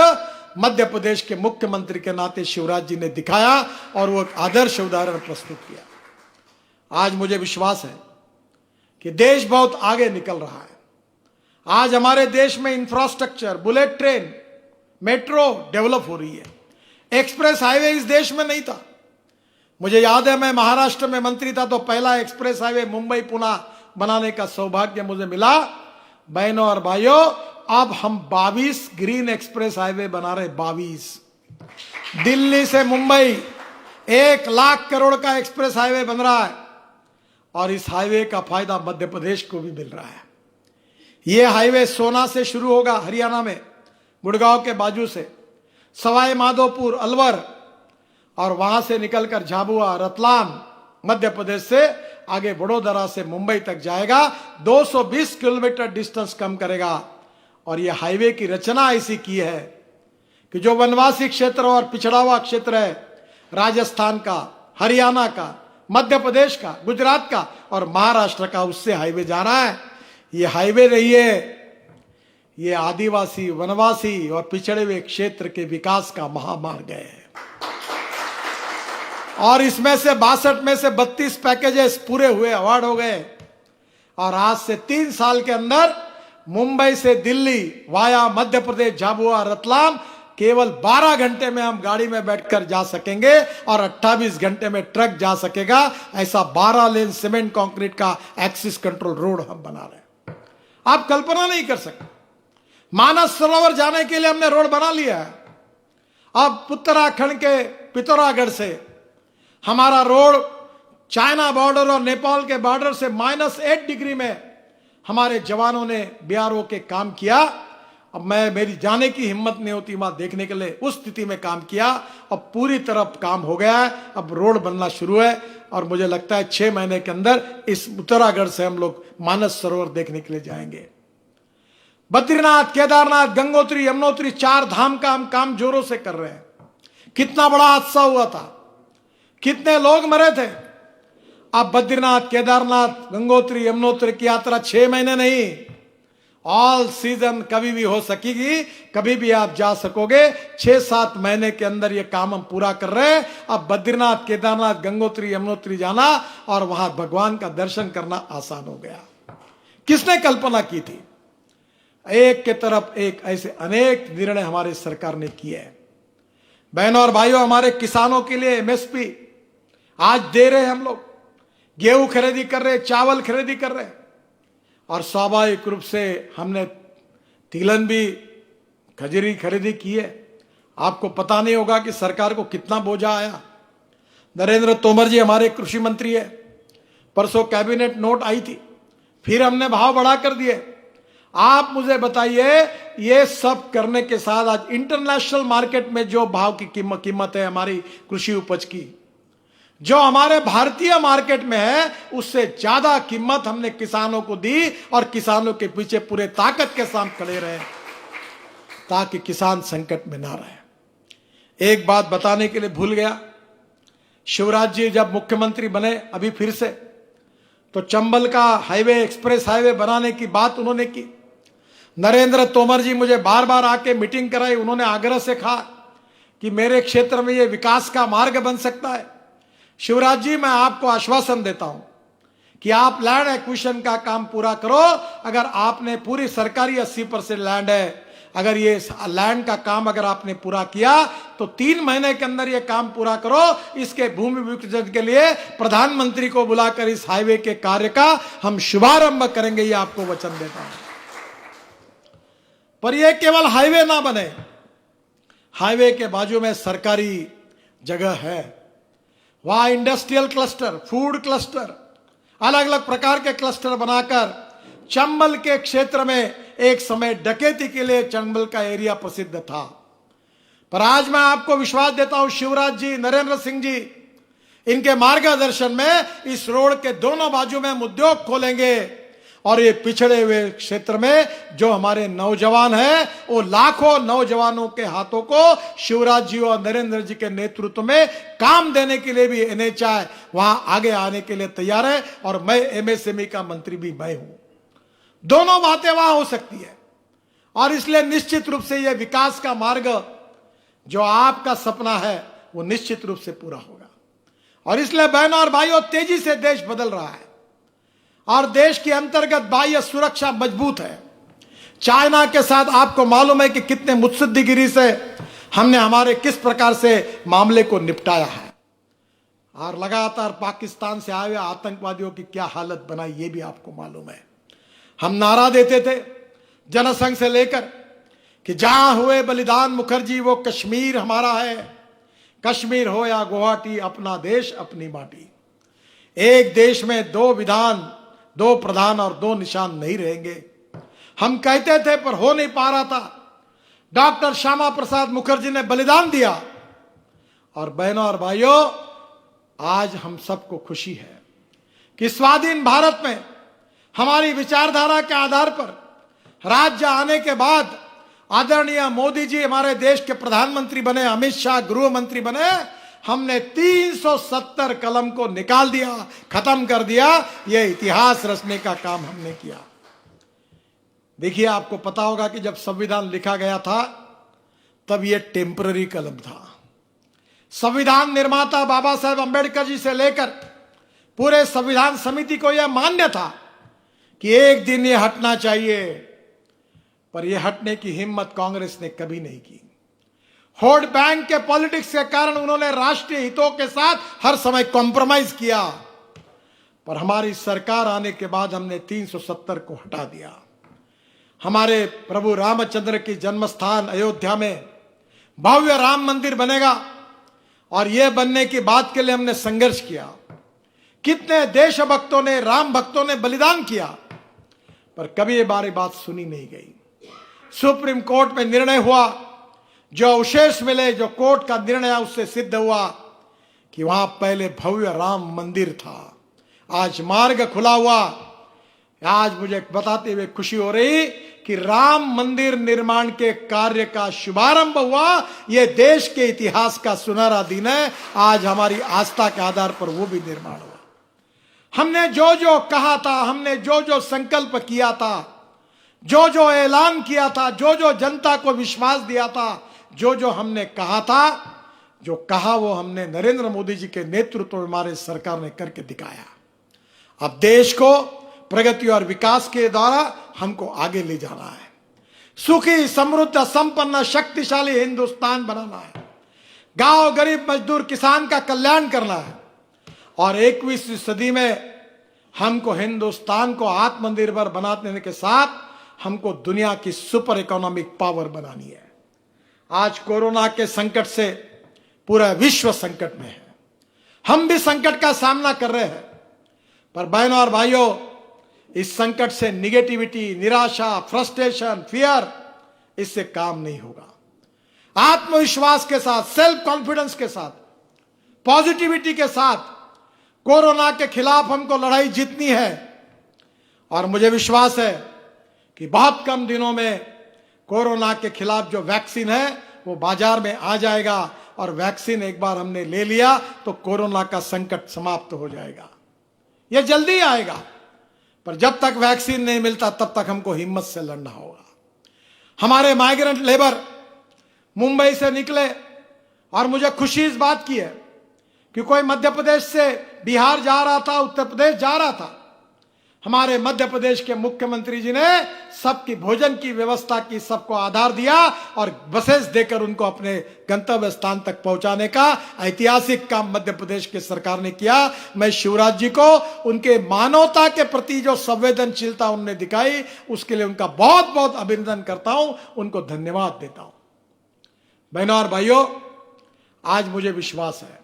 मध्य प्रदेश के मुख्यमंत्री के नाते शिवराज जी ने दिखाया और वो एक आदर्श उदाहरण प्रस्तुत किया। आज मुझे विश्वास है कि देश बहुत आगे निकल रहा है। आज हमारे देश में infrastructure, bullet train, metro develop हो रही है। एक्सप्रेस हाईवे इस देश में नहीं था। मुझे याद है, मैं महाराष्ट्र में मंत्री था तो पहला एक्सप्रेस हाईवे मुंबई पुणे बनाने का सौभाग्य मुझे मिला। बहनों और भाइयों, अब हम 22 ग्रीन एक्सप्रेस हाईवे बना रहे। 22 दिल्ली से मुंबई 1 लाख करोड़ का एक्सप्रेस हाईवे बन रहा है और इस हाईवे का फायदा मध्य प्रदेश को भी मिल रहा है। यह हाईवे सोना से शुरू होगा, हरियाणा में गुड़गांव के बाजू से, सवाई माधोपुर, अलवर, और वहां से निकलकर झाबुआ, रतलाम, मध्य प्रदेश से आगे वडोदरा से मुंबई तक जाएगा। 220 किलोमीटर डिस्टेंस कम करेगा। और यह हाईवे की रचना ऐसी की है कि जो वनवासी क्षेत्र और पिछड़ा हुआ क्षेत्र है, राजस्थान का, हरियाणा का, मध्य प्रदेश का, गुजरात का और महाराष्ट्र का, उससे हाईवे जा रहा है। यह हाईवे रही है, ये आदिवासी, वनवासी और पिछड़े हुए क्षेत्र के विकास का महामार्ग है। और इसमें से 62 में से 32 पैकेजेस पूरे हुए, अवार्ड हो गए। और आज से 3 साल के अंदर मुंबई से दिल्ली वाया मध्य प्रदेश, झाबुआ, रतलाम केवल 12 घंटे में हम गाड़ी में बैठकर जा सकेंगे और 28 घंटे में ट्रक जा सकेगा। ऐसा 12 लेन सीमेंट कंक्रीट का एक्सिस कंट्रोल रोड हम बना रहे हैं। आप कल्पना नहीं कर सकते। मानस सरोवर जाने के लिए हमने रोड बना लिया है। अब उत्तराखंड के पिथौरागढ़ से हमारा रोड चाइना बॉर्डर और नेपाल के बॉर्डर से -8 डिग्री में हमारे जवानों ने बीआरओ के काम किया। अब मेरी जाने की हिम्मत नहीं होती वहां देखने के लिए, उस स्थिति में काम किया। अब पूरी तरफ काम हो गया है, अब रोड बनना शुरू है और मुझे लगता है 6 महीने के अंदर इस उत्तराखंड से हम लोग मानस सरोवर देखने के लिए जाएंगे। बद्रीनाथ, केदारनाथ, गंगोत्री, यमुनोत्री 4 धाम का हम काम जोरों से कर रहे हैं। कितना बड़ा हादसा हुआ था, कितने लोग मरे थे। अब बद्रीनाथ, केदारनाथ, गंगोत्री, यमुनोत्री की यात्रा 6 महीने नहीं, ऑल सीजन कभी भी हो सकेगी, कभी भी आप जा सकोगे। 6-7 महीने के अंदर यह काम हम पूरा कर रहे हैं। अब बद्रीनाथ, केदारनाथ, गंगोत्री, यमुनोत्री जाना और वहां भगवान का दर्शन करना आसान हो गया। किसने कल्पना की थी? एक के तरफ एक ऐसे अनेक निर्णय हमारी सरकार ने किए हैं। बहनों और भाइयों, हमारे किसानों के लिए एमएसपी आज दे रहे हैं। हम लोग गेहूं खरीदी कर रहे, चावल खरीदी कर रहे, और स्वाभाविक रूप से हमने तिलहन भी, खजूरी खरीदी की है। आपको पता नहीं होगा कि सरकार को कितना बोझा आया। नरेंद्र तोमर जी हमारे कृषि मंत्री है, परसों कैबिनेट नोट आई थी, फिर हमने भाव बढ़ा कर दिए। आप मुझे बताइए, ये सब करने के साथ आज इंटरनेशनल मार्केट में जो भाव की कीमत है हमारी कृषि उपज की, जो हमारे भारतीय मार्केट में है, उससे ज्यादा कीमत हमने किसानों को दी और किसानों के पीछे पूरे ताकत के साथ खड़े रहे ताकि किसान संकट में ना रहे। एक बात बताने के लिए भूल गया, शिवराज जी जब मुख्यमंत्री बने अभी फिर से, तो चंबल का हाईवे, एक्सप्रेस हाईवे बनाने की बात उन्होंने की। नरेंद्र तोमर जी मुझे बार बार आके मीटिंग कराई, उन्होंने आग्रह से कहा कि मेरे क्षेत्र में यह विकास का मार्ग बन सकता है। शिवराज जी, मैं आपको आश्वासन देता हूं कि आप लैंड एक्विजिशन का काम पूरा करो। अगर आपने पूरी सरकारी 80% लैंड है, अगर ये लैंड का काम अगर आपने पूरा किया तो 3 महीने के अंदर ये काम पूरा करो। इसके भूमि विकृजन के लिए प्रधानमंत्री को बुलाकर इस हाईवे के कार्य का हम शुभारंभ करेंगे, ये आपको वचन देता हूं। पर यह केवल हाईवे ना बने, हाईवे के बाजू में सरकारी जगह है, वहां इंडस्ट्रियल क्लस्टर, फूड क्लस्टर, अलग अलग प्रकार के क्लस्टर बनाकर चंबल के क्षेत्र में एक समय डकैती के लिए चंबल का एरिया प्रसिद्ध था। पर आज मैं आपको विश्वास देता हूं, शिवराज जी, नरेंद्र सिंह जी, इनके मार्गदर्शन में इस रोड के दोनों बाजू में हम उद्योग खोलेंगे और ये पिछड़े हुए क्षेत्र में जो हमारे नौजवान हैं, वो लाखों नौजवानों के हाथों को शिवराज जी और नरेंद्र जी के नेतृत्व में काम देने के लिए भी एनएचआई वहां आगे आने के लिए तैयार है। और मैं एमएसएमई का मंत्री भी मैं हूं। दोनों बातें वहां हो सकती है और इसलिए निश्चित रूप से यह विकास का मार्ग जो आपका सपना है वो निश्चित रूप से पूरा होगा। और इसलिए बहनों और भाइयों, तेजी से देश बदल रहा है और देश की अंतर्गत बाह्य सुरक्षा मजबूत है। चाइना के साथ आपको मालूम है कि कितने मुत्सद्दीगिरी से हमने हमारे किस प्रकार से मामले को निपटाया है, और लगातार पाकिस्तान से आए हुए आतंकवादियों की क्या हालत बनाई ये भी आपको मालूम है। हम नारा देते थे जनसंघ से लेकर कि जहां हुए बलिदान मुखर्जी वो कश्मीर हमारा है, कश्मीर हो या गुवाहाटी, अपना देश अपनी माटी। एक देश में 2 विधान, 2 प्रधान और 2 निशान नहीं रहेंगे, हम कहते थे, पर हो नहीं पा रहा था। डॉक्टर श्यामा प्रसाद मुखर्जी ने बलिदान दिया और बहनों और भाइयों, आज हम सबको खुशी है कि स्वाधीन भारत में हमारी विचारधारा के आधार पर राज्य आने के बाद आदरणीय मोदी जी हमारे देश के प्रधानमंत्री बने, अमित शाह गृह मंत्री बने, हमने 370 कलम को निकाल दिया, खत्म कर दिया। यह इतिहास रचने का काम हमने किया। देखिए, आपको पता होगा कि जब संविधान लिखा गया था तब यह टेम्पररी कलम था। संविधान निर्माता बाबा साहेब अंबेडकर जी से लेकर पूरे संविधान समिति को यह मान्य था कि एक दिन यह हटना चाहिए, पर यह हटने की हिम्मत कांग्रेस ने कभी नहीं की। वोट बैंक के पॉलिटिक्स के कारण उन्होंने राष्ट्रीय हितों के साथ हर समय कॉम्प्रोमाइज किया, पर हमारी सरकार आने के बाद हमने 370 को हटा दिया। हमारे प्रभु रामचंद्र की जन्मस्थान अयोध्या में भव्य राम मंदिर बनेगा और यह बनने की बात के लिए हमने संघर्ष किया। कितने देशभक्तों ने, राम भक्तों ने बलिदान किया, पर कभी ये बात सुनी नहीं गई। सुप्रीम कोर्ट में निर्णय हुआ, जो अवशेष मिले, जो कोर्ट का निर्णय उससे सिद्ध हुआ कि वहां पहले भव्य राम मंदिर था। आज मार्ग खुला हुआ। आज मुझे बताते हुए खुशी हो रही कि राम मंदिर निर्माण के कार्य का शुभारंभ हुआ। यह देश के इतिहास का सुनहरा दिन है। आज हमारी आस्था के आधार पर वो भी निर्माण हुआ। हमने जो जो कहा था, हमने जो जो संकल्प किया था, जो जो ऐलान किया था, जो जो जनता को विश्वास दिया था, जो जो हमने कहा था, जो कहा वो हमने नरेंद्र मोदी जी के नेतृत्व में हमारे सरकार ने करके दिखाया। अब देश को प्रगति और विकास के द्वारा हमको आगे ले जाना है। सुखी, समृद्ध, संपन्न, शक्तिशाली हिंदुस्तान बनाना है। गांव, गरीब, मजदूर, किसान का कल्याण करना है। और 21वीं सदी में हमको हिंदुस्तान को आत्मनिर्भर बनाने के साथ हमको दुनिया की सुपर इकोनॉमिक पावर बनानी है। आज कोरोना के संकट से पूरा विश्व संकट में है। हम भी संकट का सामना कर रहे हैं, पर बहनों और भाइयों, इस संकट से निगेटिविटी, निराशा, फ्रस्ट्रेशन, फियर, इससे काम नहीं होगा। आत्मविश्वास के साथ, सेल्फ कॉन्फिडेंस के साथ, पॉजिटिविटी के साथ कोरोना के खिलाफ हमको लड़ाई जीतनी है। और मुझे विश्वास है कि बहुत कम दिनों में कोरोना के खिलाफ जो वैक्सीन है वो बाजार में आ जाएगा। और वैक्सीन एक बार हमने ले लिया तो कोरोना का संकट समाप्त हो जाएगा। यह जल्दी आएगा, पर जब तक वैक्सीन नहीं मिलता तब तक हमको हिम्मत से लड़ना होगा। हमारे माइग्रेंट लेबर मुंबई से निकले और मुझे खुशी इस बात की है कि कोई मध्य प्रदेश से बिहार जा रहा था, उत्तर प्रदेश जा रहा था। हमारे मध्य प्रदेश के मुख्यमंत्री जी ने सबकी भोजन की व्यवस्था की, सबको आधार दिया और बसेस देकर उनको अपने गंतव्य स्थान तक पहुंचाने का ऐतिहासिक काम मध्य प्रदेश की सरकार ने किया। मैं शिवराज जी को उनके मानवता के प्रति जो संवेदनशीलता उन्होंने दिखाई, उसके लिए उनका बहुत बहुत अभिनंदन करता हूं, उनको धन्यवाद देता हूं। बहनों और भाइयों, आज मुझे विश्वास है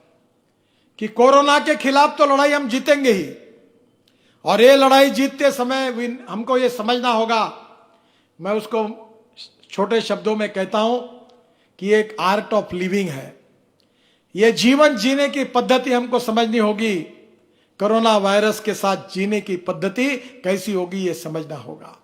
कि कोरोना के खिलाफ तो लड़ाई हम जीतेंगे ही। और ये लड़ाई जीतते समय हमको ये समझना होगा, मैं उसको छोटे शब्दों में कहता हूं कि एक आर्ट ऑफ लिविंग है। ये जीवन जीने की पद्धति हमको समझनी होगी। कोरोना वायरस के साथ जीने की पद्धति कैसी होगी ये समझना होगा।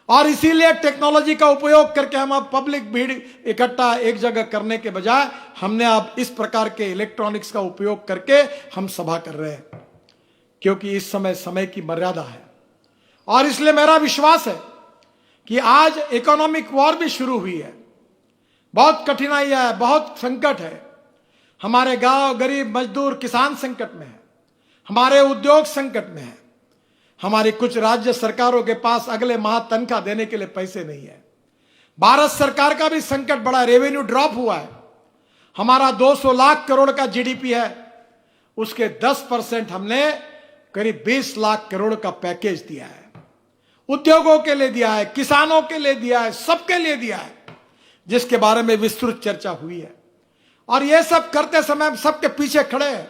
और इसीलिए टेक्नोलॉजी का उपयोग करके हम अब पब्लिक भीड़ इकट्ठा एक जगह करने के बजाय हमने अब इस प्रकार के इलेक्ट्रॉनिक्स का उपयोग करके हम सभा कर रहे हैं, क्योंकि इस समय की मर्यादा है। और इसलिए मेरा विश्वास है कि आज इकोनॉमिक वॉर भी शुरू हुई है। बहुत कठिनाइयां है, बहुत संकट है। हमारे गांव, गरीब, मजदूर, किसान संकट में है। हमारे उद्योग संकट में है। हमारी कुछ राज्य सरकारों के पास अगले माह तनख्वाह देने के लिए पैसे नहीं है। भारत सरकार का भी संकट बड़ा, रेवेन्यू ड्रॉप हुआ है। हमारा 200 लाख करोड़ का जीडीपी है, उसके 10% हमने करीब 20 लाख करोड़ का पैकेज दिया है। उद्योगों के लिए दिया है, किसानों के लिए दिया है, सबके लिए दिया है, जिसके बारे में विस्तृत चर्चा हुई है। और यह सब करते समय हम सबके पीछे खड़े हैं।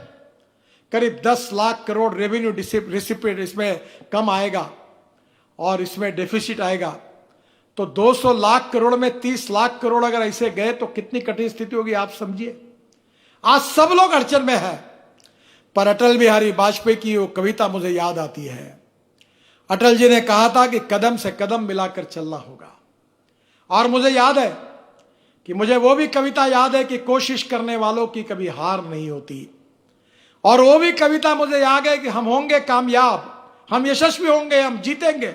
करीब 10 लाख करोड़ रेवेन्यू रिसिपिएंट इसमें कम आएगा और इसमें डेफिसिट आएगा, तो 200 लाख करोड़ में 30 लाख करोड़ अगर ऐसे गए तो कितनी कठिन स्थिति होगी आप समझिए। आज सब लोग अड़चन में है। पर अटल बिहारी वाजपेयी की वो कविता मुझे याद आती है। अटल जी ने कहा था कि कदम से कदम मिलाकर चलना होगा। और मुझे याद है कि मुझे वो भी कविता याद है कि कोशिश करने वालों की कभी हार नहीं होती। और वो भी कविता मुझे याद है कि हम होंगे कामयाब, हम यशस्वी होंगे, हम जीतेंगे।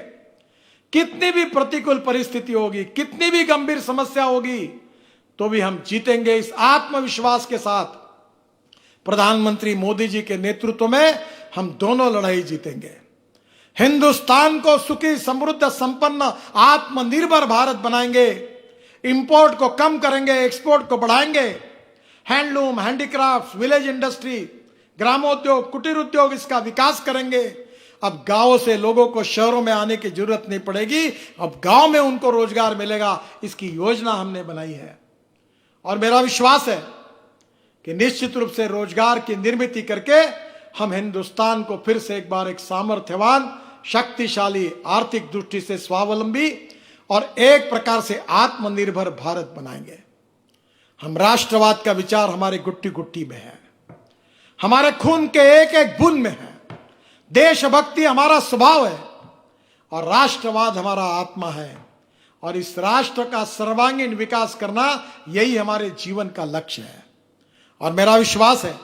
कितनी भी प्रतिकूल परिस्थिति होगी, कितनी भी गंभीर समस्या होगी, तो भी हम जीतेंगे। इस आत्मविश्वास के साथ प्रधानमंत्री मोदी जी के नेतृत्व में हम दोनों लड़ाई जीतेंगे। हिंदुस्तान को सुखी, समृद्ध, संपन्न, आत्मनिर्भर भारत बनाएंगे। इंपोर्ट को कम करेंगे, एक्सपोर्ट को बढ़ाएंगे। हैंडलूम, हैंडीक्राफ्ट, विलेज इंडस्ट्री, ग्रामोद्योग, कुटीर उद्योग, इसका विकास करेंगे। अब गांवों से लोगों को शहरों में आने की जरूरत नहीं पड़ेगी, अब गांव में उनको रोजगार मिलेगा। इसकी योजना हमने बनाई है और मेरा विश्वास है कि निश्चित रूप से रोजगार की निर्मित करके हम हिंदुस्तान को फिर से एक बार एक सामर्थ्यवान, शक्तिशाली, आर्थिक दृष्टि से स्वावलंबी और एक प्रकार से आत्मनिर्भर भारत बनाएंगे। हम राष्ट्रवाद का विचार हमारे गुट्टी गुट्टी में है, हमारे खून के एक एक बूंद में है। देशभक्ति हमारा स्वभाव है और राष्ट्रवाद हमारा आत्मा है और इस राष्ट्र का सर्वांगीण विकास करना यही हमारे जीवन का लक्ष्य है। और मेरा विश्वास है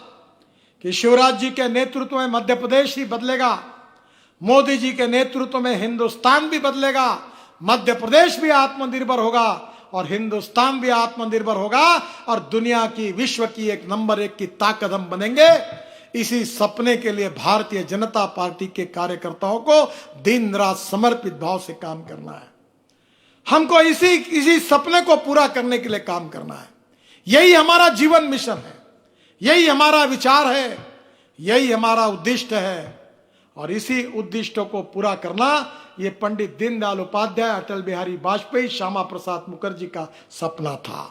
कि शिवराज जी के नेतृत्व में मध्य प्रदेश ही बदलेगा, मोदी जी के नेतृत्व में हिंदुस्तान भी बदलेगा, मध्य प्रदेश भी आत्मनिर्भर होगा और हिंदुस्तान भी आत्मनिर्भर होगा और दुनिया की, विश्व की एक नंबर 1 की ताकत हम बनेंगे। इसी सपने के लिए भारतीय जनता पार्टी के कार्यकर्ताओं को दिन रात समर्पित भाव से काम करना है। हमको इसी सपने को पूरा करने के लिए काम करना है। यही हमारा जीवन मिशन है, यही हमारा विचार है, यही हमारा उद्दिष्ट है और इसी उद्दिष्टों को पूरा करना ये पंडित दीनदयाल उपाध्याय, अटल बिहारी वाजपेयी, श्यामा प्रसाद मुखर्जी का सपना था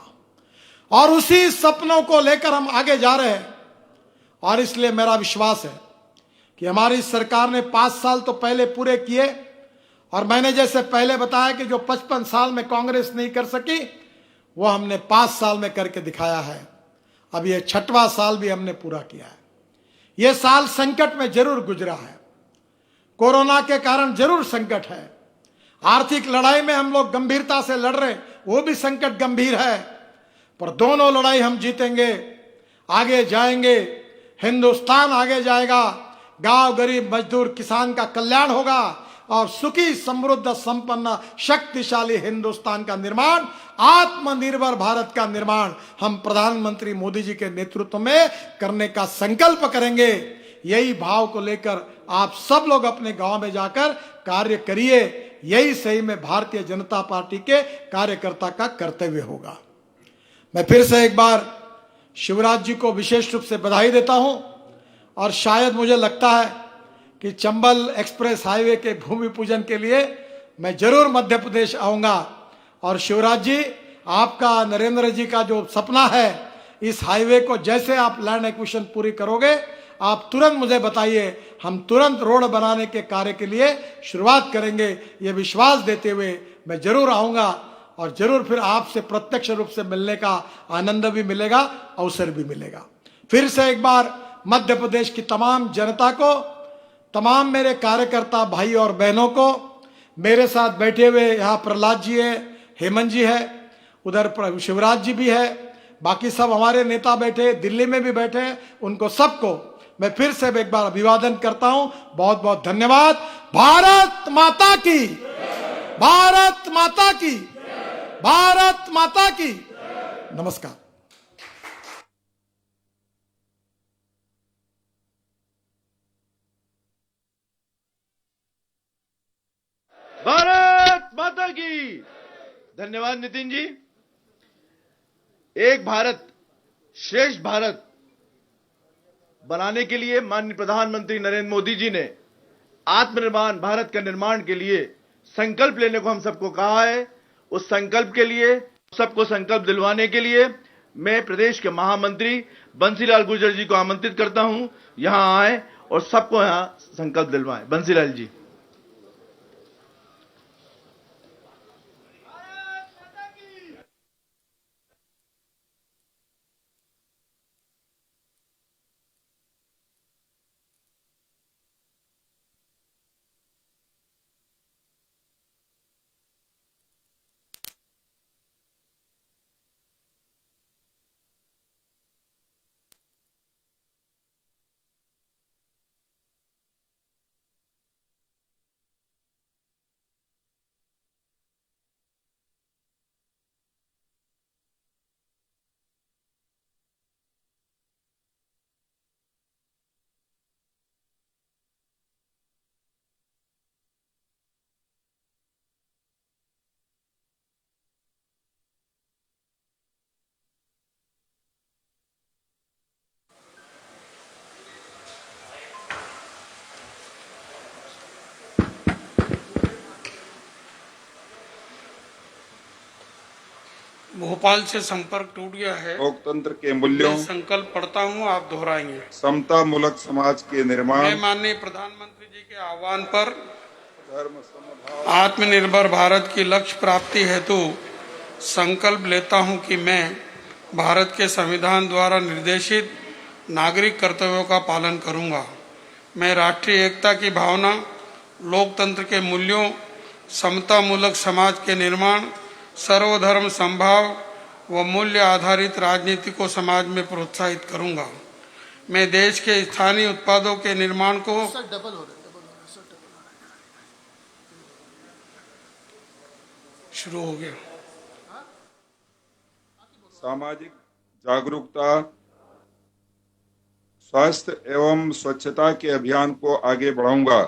और उसी सपनों को लेकर हम आगे जा रहे हैं। और इसलिए मेरा विश्वास है कि हमारी सरकार ने 5 साल तो पहले पूरे किए और मैंने जैसे पहले बताया कि जो 55 साल में कांग्रेस नहीं कर सकी वो हमने 5 साल में करके दिखाया है। अब ये 6वां साल भी हमने पूरा किया है। ये साल संकट में जरूर गुजरा है, कोरोना के कारण जरूर संकट है, आर्थिक लड़ाई में हम लोग गंभीरता से लड़ रहे, वो भी संकट गंभीर है, पर दोनों लड़ाई हम जीतेंगे, आगे जाएंगे, हिंदुस्तान आगे जाएगा, गांव, गरीब, मजदूर, किसान का कल्याण होगा और सुखी, समृद्ध, संपन्न, शक्तिशाली हिंदुस्तान का निर्माण, आत्मनिर्भर भारत का निर्माण हम प्रधानमंत्री मोदी जी के नेतृत्व में करने का संकल्प करेंगे। यही भाव को लेकर आप सब लोग अपने गांव में जाकर कार्य करिए। यही सही में भारतीय जनता पार्टी के कार्यकर्ता का कर्तव्य होगा। मैं फिर से एक बार शिवराज जी को विशेष रूप से बधाई देता हूं और शायद मुझे लगता है कि चंबल एक्सप्रेस हाईवे के भूमि पूजन के लिए मैं जरूर मध्य प्रदेश आऊंगा और शिवराज जी, आपका, नरेंद्र जी का जो सपना है, इस हाईवे को जैसे आप लैंड एक्विजिशन पूरी करोगे आप तुरंत मुझे बताइए, हम तुरंत रोड बनाने के कार्य के लिए शुरुआत करेंगे। ये विश्वास देते हुए मैं जरूर आऊंगा और जरूर फिर आपसे प्रत्यक्ष रूप से मिलने का आनंद भी मिलेगा, अवसर भी मिलेगा। फिर से एक बार मध्य प्रदेश की तमाम जनता को, तमाम मेरे कार्यकर्ता भाई और बहनों को, मेरे साथ बैठे हुए यहाँ प्रहलाद जी है, हेमंत जी है, उधर शिवराज जी भी है, बाकी सब हमारे नेता बैठे, दिल्ली में भी बैठे हैं, उनको सबको मैं फिर से एक बार अभिवादन करता हूं। बहुत बहुत धन्यवाद। भारत माता की, भारत माता की, भारत माता की। नमस्कार। भारत माता की। धन्यवाद नितिन जी। एक भारत श्रेष्ठ भारत बनाने के लिए माननीय प्रधानमंत्री नरेंद्र मोदी जी ने आत्मनिर्भर भारत का निर्माण के लिए संकल्प लेने को हम सबको कहा है। उस संकल्प के लिए, सबको संकल्प दिलवाने के लिए मैं प्रदेश के महामंत्री बंसीलाल गुर्जर जी को आमंत्रित करता हूं, यहां आए और सबको यहां संकल्प दिलवाएं। बंसीलाल जी। भोपाल से संपर्क टूट गया है। लोकतंत्र के मूल्यों, मैं संकल्प पढ़ता हूँ, आप दोहराएंगे। समता मूलक समाज के निर्माण, मैं माननीय प्रधानमंत्री जी के आह्वान पर धर्म समभाव, आत्मनिर्भर भारत की लक्ष्य प्राप्ति हेतु संकल्प लेता हूं कि मैं भारत के संविधान द्वारा निर्देशित नागरिक कर्तव्यों का पालन करूंगा। मैं राष्ट्रीय एकता की भावना, लोकतंत्र के मूल्यों, समता मूलक समाज के निर्माण, सर्वधर्म समभाव व मूल्य आधारित राजनीति को समाज में प्रोत्साहित करूंगा। मैं देश के स्थानीय उत्पादों के निर्माण को शुरू हो गया। सामाजिक जागरूकता, स्वास्थ्य एवं स्वच्छता के अभियान को आगे बढ़ाऊंगा।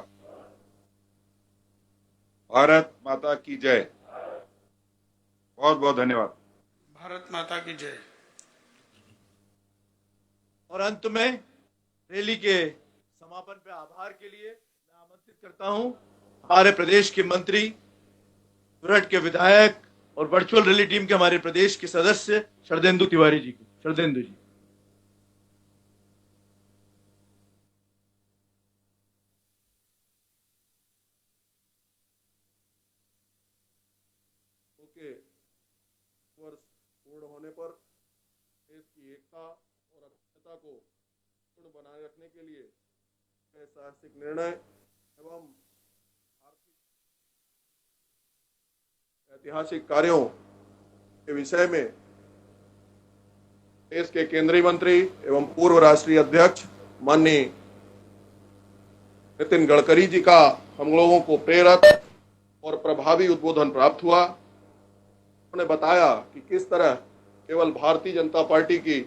भारत माता की जय। बहुत बहुत धन्यवाद। भारत माता की जय। और अंत में रैली के समापन पे आभार के लिए मैं आमंत्रित करता हूं हमारे प्रदेश के मंत्री, सूरत के विधायक और वर्चुअल रैली टीम के हमारे प्रदेश के सदस्य शरदेंदु तिवारी जी को। शरदेंदु जी। वर्ष पूर्ण होने पर देश की एकता और अखंडता को पूर्ण बनाए रखने के लिए ऐतिहासिक निर्णय एवं ऐतिहासिक कार्यों के विषय में देश के केंद्रीय मंत्री एवं पूर्व राष्ट्रीय अध्यक्ष माननीय नितिन गडकरी जी का हम लोगों को प्रेरक और प्रभावी उद्बोधन प्राप्त हुआ। उन्होंने बताया कि किस तरह केवल भारतीय जनता पार्टी की